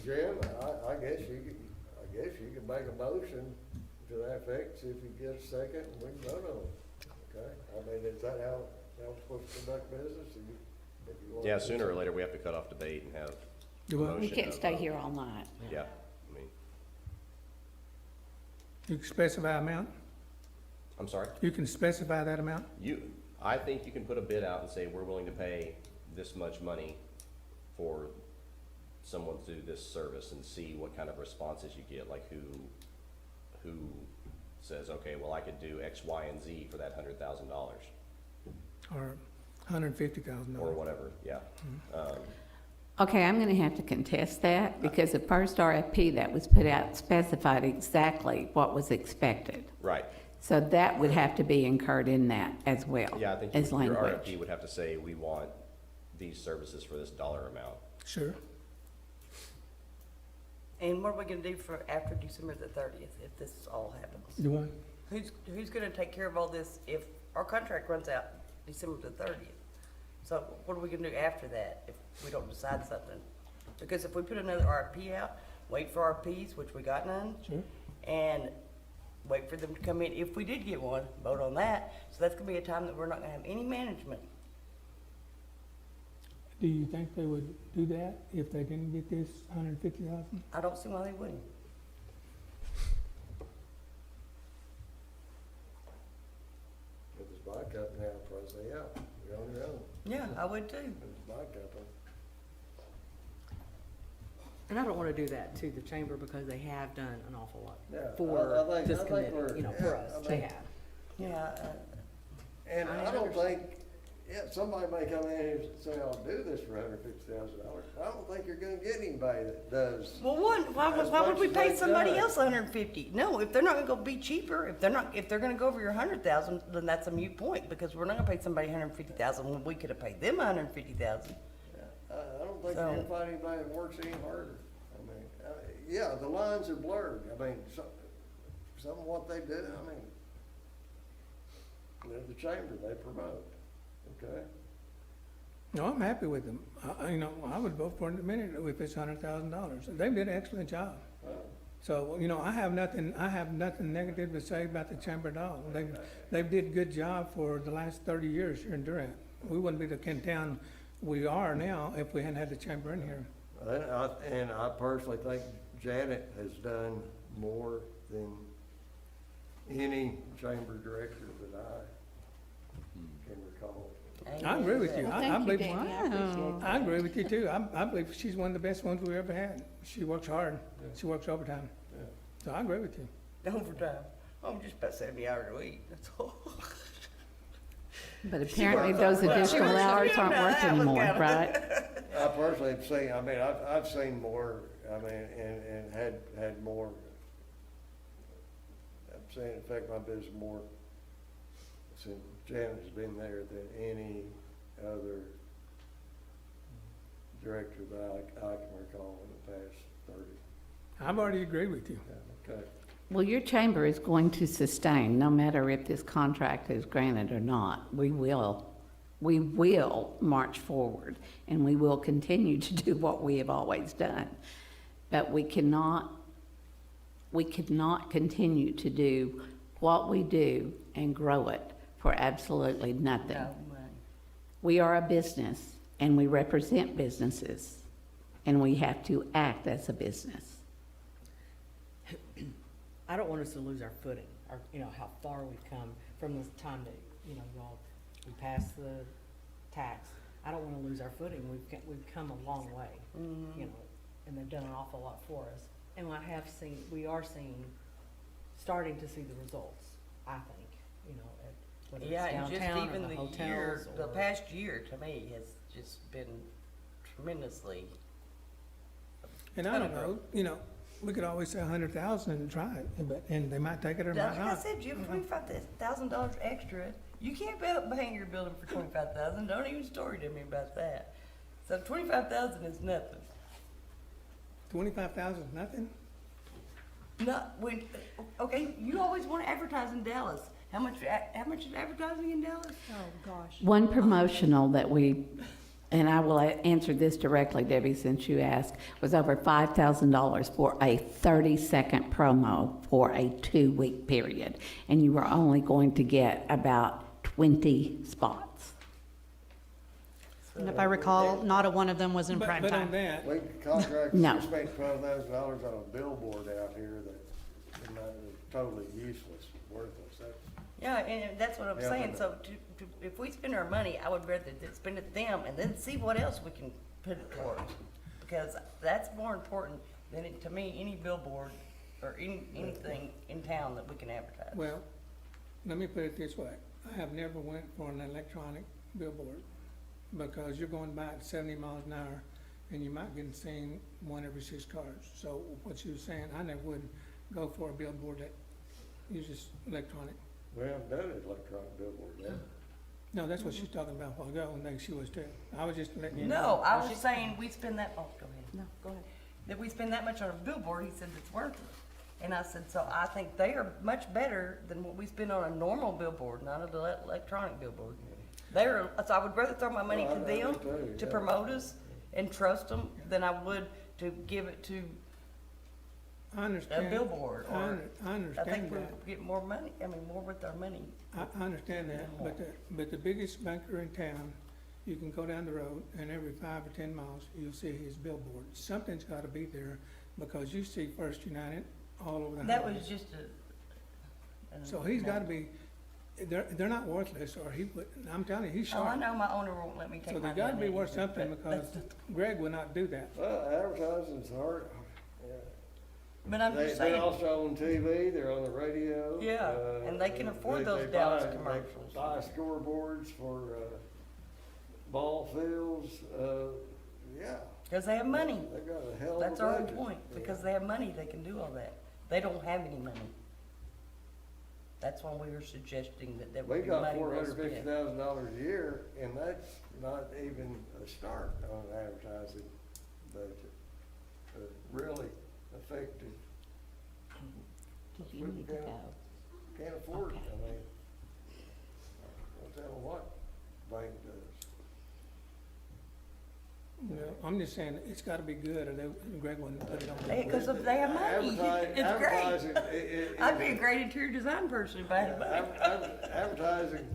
Jim, I guess you could make a motion to that effect, see if you get a second, and we can vote on it, okay? I mean, is that how we're supposed to conduct business? If you want Yeah, to- sooner or later, we have to cut off debate and have Do what? motion We can't of, stay here all night. Yeah, I mean, You can specify amount? I'm sorry? You can specify that amount? I think you can put a bid out and say, we're willing to pay this much money for someone to do this service and see what kind of responses you get, like who says, okay, well, I could do X, Y, and Z for that $100,000 Or $150,000? or whatever, yeah. Okay, I'm going to have to contest that because the first RFP that was put out specified exactly what was expected. Right, So that would have to be incurred in that as well, yeah, I think as your language. RFP would have to say, we want these services for this dollar amount. Sure. And what are we gonna do for after December the 30th, if this all happens? Do what? Who's gonna take care of all this if our contract runs out December the 30th? So what are we gonna do after that if we don't decide something? Because if we put another RFP out, wait for RFPs, which we got none, Sure. and wait for them to come in, if we did get one, vote on that. So that's gonna be a time that we're not gonna have any management. Do you think they would do that if they didn't get this 150,000? I don't see why they wouldn't. If it's my company, I'd probably say, yeah, you're on your own. Yeah, I would too. If it's my company. And I don't wanna do that to the chamber because they have done an awful lot Yeah, for I think this we're- committee, you know, for yeah, us, I they mean- have. Yeah, And I I don't understand. think, yeah, somebody may come in and say, I'll do this for $150,000. I don't think you're gonna get anybody that does. well, why As would much we as pay they've somebody done. else 150? No, if they're not gonna go be cheaper, if they're gonna go over your 100,000, then that's a moot point, because we're not gonna pay somebody 150,000 when we could have paid them 150,000. I don't think So- you're gonna find anybody that works any harder. I mean, yeah, the lines are blurred. I mean, some of what they do, I mean, they're the chamber, they promote, okay? No, I'm happy with them. I would vote for it in a minute if it's $100,000. They did an excellent job. So, I have nothing negative to say about the chamber at all. They did a good job for the last 30 years here in Durant. We wouldn't be the kind of town we are now if we hadn't had the chamber in here. And I personally think Janet has done more than any chamber director that I can recall. I agree with you. I believe, Wow. I agree with you too. I believe she's one of the best ones we ever had. She works hard. She works overtime. Yeah. So I agree with you. Overtime. I'm just about 70 hours a week, that's all. But apparently those additional hours aren't worth anymore, right? I personally have seen, I mean, I've seen more, I mean, and had more, I'm saying it affect my business more since Janet has been there than any other director that I can recall in the past 30. I've already agreed with you. Yeah, okay. Well, your chamber is going to sustain, no matter if this contract is granted or not. We will march forward, and we will continue to do what we have always done. But we cannot continue to do what we do and grow it for absolutely nothing. No money. We are a business, and we represent businesses, and we have to act as a business. I don't want us to lose our footing, or, how far we've come from the time that, we passed the tax. I don't wanna lose our footing. We've come a long way, and they've done an awful lot for us. And we are starting to see the results, I think, whether Yeah, it's and just downtown or even the the hotels year, the or- past year to me has just been tremendously. And I don't know, you know, we could always say 100,000 and try it, and they might take it or Like might I not. said, you have $25,000 extra. You can't be paying your building for 25,000. Don't even story to me about that. So 25,000 is nothing. 25,000 is nothing? Not when, okay, you always want to advertise in Dallas. How much is advertising in Dallas? Oh, gosh. One promotional that we, and I will answer this directly, Debbie, since you asked, was over $5,000 for a 30-second promo for a 2-week period. And you were only going to get about 20 spots. And if I recall, not a one of them was in prime But on time. that, We could contract, No. we spent $12,000 on a billboard out here that, you know, is totally useless, worthless. That's, Yeah, and that's what I'm Yeah, saying. but- So if we spend our money, I would rather spend it them and then see what else we can put it towards. Because that's more important than, to me, any billboard or anything in town that we can advertise. well, let me put it this way. I have never went for an electronic billboard because you're going by at 70 miles an hour and you might get seen 1 every 6 cars. So what you were saying, I never would go for a billboard that uses electronic. we haven't done an electronic billboard yet. No, that's what she's talking about a while ago, and then she was too. I was just letting you know. No, I was just saying, we spend that, oh, go ahead. No, go ahead. That we spend that much on a billboard, he said it's worth it. And I said, so I think they are much better than what we spend on a normal billboard, not an electronic billboard. So I would rather throw my money Well, to I do them too, to yeah. promote us and trust them than I would to give it to I a understand. billboard. I Or under- I I understand think we'll that. get more money, more with our money. I understand that, but the biggest banker in town, you can go down the road and every 5 or 10 miles, you'll see his billboard. Something's gotta be there because you see First United all over the That highway. was just a. So he's gotta be, they're not worthless, or he would, I'm telling you, he's Oh, I sharp. know my owner won't let me take So my they gotta be money, worth something but because Greg will not do that. Well, advertising's hard, yeah. But I'm just They're saying, also on TV, they're on the radio. Yeah, and they can afford they those buy- Dallas they commercials. Buy scoreboards for, ball fields, yeah. cause they have money. They've got a hell of a That's our whole budget. point, because Yeah. they have money, they can do all that. They don't have any money. That's why we were suggesting that there would We be got money well $450,000 spent. a year, and that's not even a start on an advertising budget. Really effective. Did you need to go? Can't afford it, I mean, I'll tell them what bank does. You know, I'm just saying, it's gotta be good, or Greg wouldn't put it on. the board. Cause if they have money, it's Advertising, great. I'd be a great interior design person if I had money. Advertising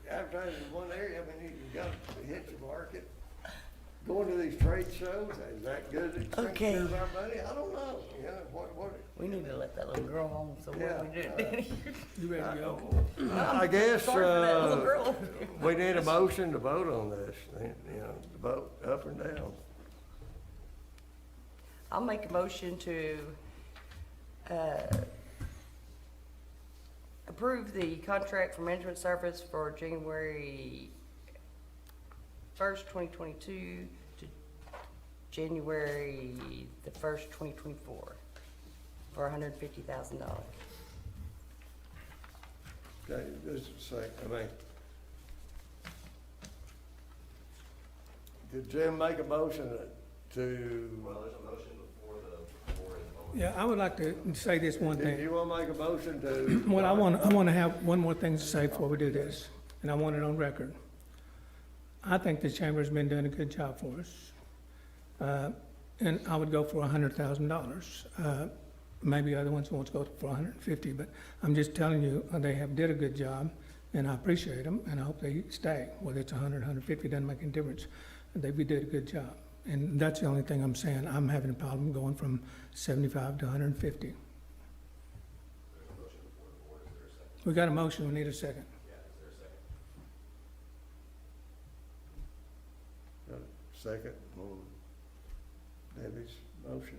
is one area, I mean, you got to hit your market. Going to these trade shows, is that good Okay. expenditure of our money? I don't know, you know, what? We need to let that little girl home, so what Yeah, do we do? You ready to go? I guess, Sorry for that little girl. we need a motion to vote on this, you know, to vote up and down. I'll make a motion to, approve the contract for management service for January 1st, 2022 to January the 1st, 2024 for $150,000. Okay, just a sec, I mean. Did Jim make a motion to? Well, there's a motion before the board and Yeah, I would like to say this one Do thing. you want to make a motion to? Well, I want to have one more thing to say before we do this, and I want it on record. I think the chamber's been doing a good job for us. And I would go for $100,000. Maybe other ones won't go for 150, but I'm just telling you, they did a good job, and I appreciate them, and I hope they stay. Whether it's 100, 150, doesn't make any difference. They did a good job. And that's the only thing I'm saying. I'm having a problem going from 75 to 150. We got a motion, we need a second. Got a second on Debbie's motion?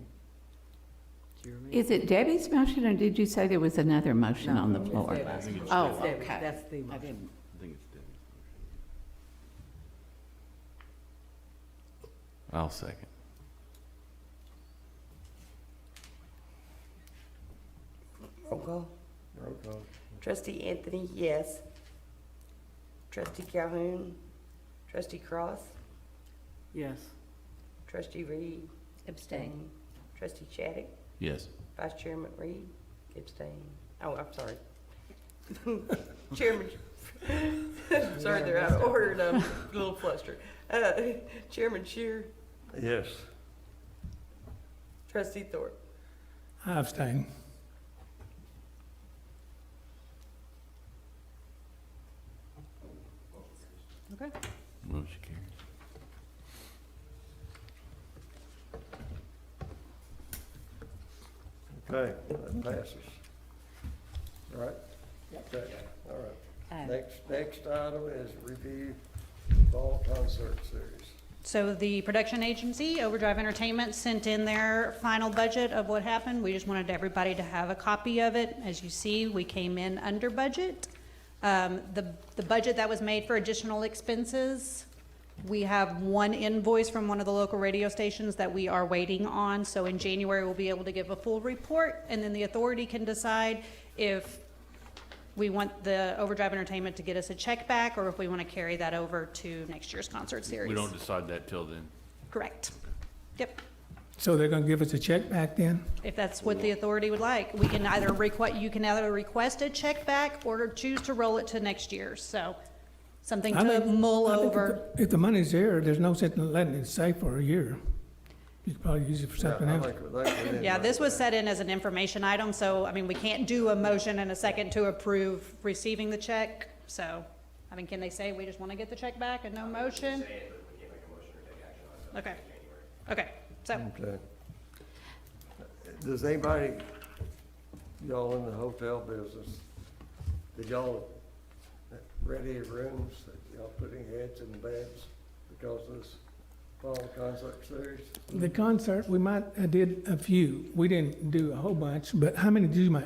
Is it Debbie's motion, or did you say there was another motion on the floor? Debbie's. Oh, Debbie, okay. That's the motion. I think it's Debbie's motion. I'll second. Roll call. Roll call. Trustee Anthony, yes. Trustee Calhoun, trustee Cross, Yes. trustee Reed, abstain. Trustee Chaddock, Yes. Vice Chairman Reed, abstain. Oh, I'm sorry. Chairman, sorry, they're out of order and I'm a little flustered. Chairman Shear, Yes. trustee Thorpe. I abstain. Okay. Motion carries. Okay, that passes. All right? Okay, all right. Next item is review fall concert series. So the production agency, Overdrive Entertainment, sent in their final budget of what happened. We just wanted everybody to have a copy of it. As you see, we came in under budget. The budget that was made for additional expenses, we have one invoice from one of the local radio stations that we are waiting on. So in January, we'll be able to give a full report, and then the authority can decide if we want the Overdrive Entertainment to get us a check back, or if we want to carry that over to next year's concert series. We don't decide that till then. Correct. Yep. So they're gonna give us a check back then? If that's what the authority would like. We can either you can either request a check back or choose to roll it to next year. So something I to think- mull I think over. If the money's there, there's no sense in letting it stay for a year. You could probably use it for something I else. think we need Yeah, to- this was set in as an information item, so, I mean, we can't do a motion and a second to approve receiving the check. So, I mean, can they say, we just want to get the check back and no motion? Say it, but we can't make a motion or take action on it. Okay. January. Okay, so, Okay. Does anybody, y'all in the hotel business, did y'all ready rooms that y'all putting heads in beds because of this fall concert series? The concert, we might, I did a few. We didn't do a whole bunch, but how many did you make?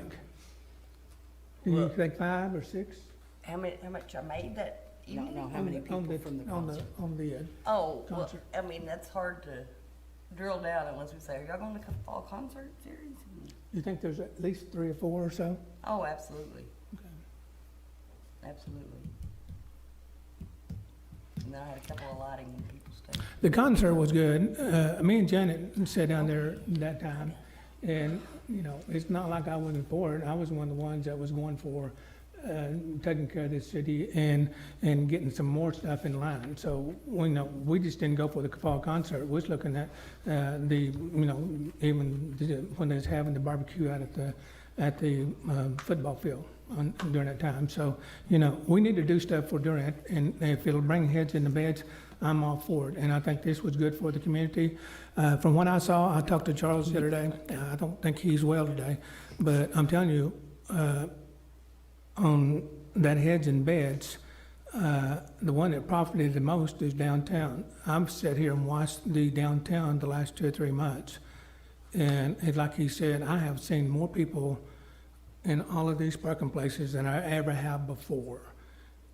Did you Well- think 5 or 6? How much I made that No, evening? no, how many people from the concert? On the, Oh, well, concert. I mean, that's hard to drill down unless we say, are y'all going to fall concert series? you think there's at least 3 or 4 or so? Oh, absolutely. Okay. Absolutely. And I had a couple of lighting when people stayed. The concert was good. Me and Janet sat down there that time, and, you know, it's not like I wasn't for it. I was one of the ones that was going for taking care of this city and getting some more stuff in line. So, we just didn't go for the fall concert. We was looking at even when they was having the barbecue out at the football field during that time. So, we need to do stuff for during it, and if it'll bring heads in the beds, I'm all for it. And I think this was good for the community. From what I saw, I talked to Charles the other day. I don't think he's well today, but I'm telling you, on that heads and beds, the one that profited the most is downtown. I've sat here and watched the downtown the last 2 or 3 months. And it's like he said, I have seen more people in all of these parking places than I ever have before.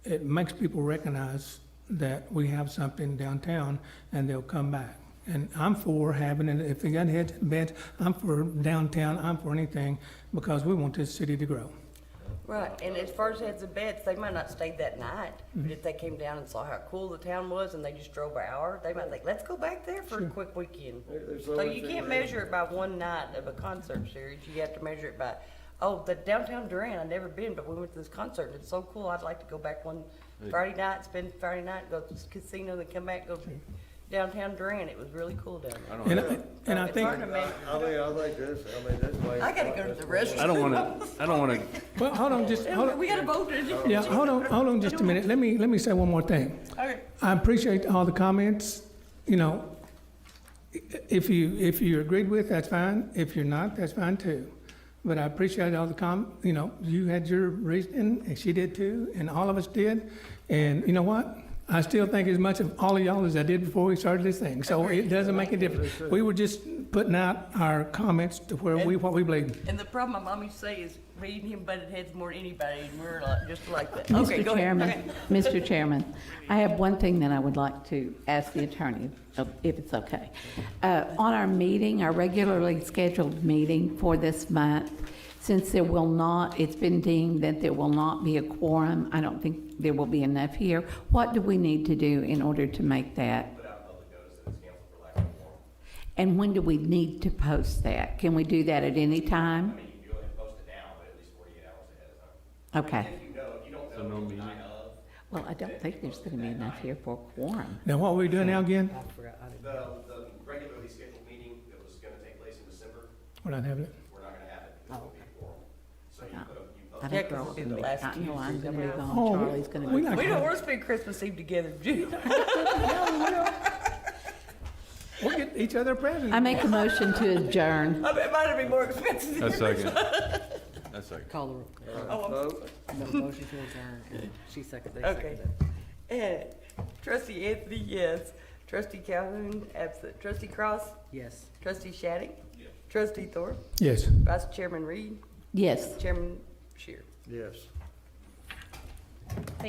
It makes people recognize that we have something downtown and they'll come back. And I'm for having it, if they got heads and beds, I'm for downtown, I'm for anything, because we want this city to grow. Right, and as far as heads of beds, they might not stay that night, but if they came down and saw how cool the town was and they just drove an hour, they might think, let's go back there for a quick weekend. There's So always you a- can't measure it by one night of a concert series, you have to measure it by, oh, the downtown Durant, I've never been, but we went to this concert, it's so cool, I'd like to go back one Friday night, spend Friday night, go to the casino, then come back, go downtown Durant, it was really cool down there. And I It's think, hard to measure. I think this way. I gotta go to the restroom. I don't wanna, well, hold on, We gotta vote. yeah, hold on just a minute. Let me say one more thing. Okay. I appreciate all the comments, if you agreed with, that's fine. If you're not, that's fine too. But I appreciate all the you had your reasoning, and she did too, and all of us did. And you know what? I still think as much of all of y'all as I did before we started this thing, so it doesn't make a difference. We were just putting out our comments to where what we believe. And the problem my mom used to say is, me and him butted heads more than anybody, and we're like, just like that. Okay, Mr. go ahead. Chairman, Mr. Chairman, I have one thing that I would like to ask the attorney, if it's okay. On our meeting, our regularly scheduled meeting for this month, since there will not, it's been deemed that there will not be a quorum, I don't think there will be enough here. What do we need to do in order to make that? Put out public notice that it's canceled for lack of a quorum. And when do we need to post that? Can we do that at any I time? mean, you can go ahead and post it now, but at least 48 hours ahead of time. Okay. If you know, if you don't So know no the meeting? night of, Well, I don't think there's gonna be enough here for a quorum. Now, what are we doing now again? I forgot, I didn't. the regularly scheduled meeting that was gonna take place in December, We're not having it. we're not gonna have it because there'll be a quorum. So you put a, you I post. Yeah, think 'cause we're it's in gonna the be, last I know I'm Tuesday. gonna be Oh, gone, Charlie's gonna we be. like- We don't want to spend Christmas Eve together, June. We'll get each other a present. I make a motion to adjourn. I bet mine would be more expensive. A second. A second. Call the roll. Oh, I'm No, motion to adjourn, and she seconded, they Okay. seconded. Trustee Anthony, yes. Trustee Calhoun, absent. Trustee Cross? Yes. Trustee Shattuck? Trustee Thorpe? Yes. Vice Chairman Reed? Yes. Chairman Shear? Yes.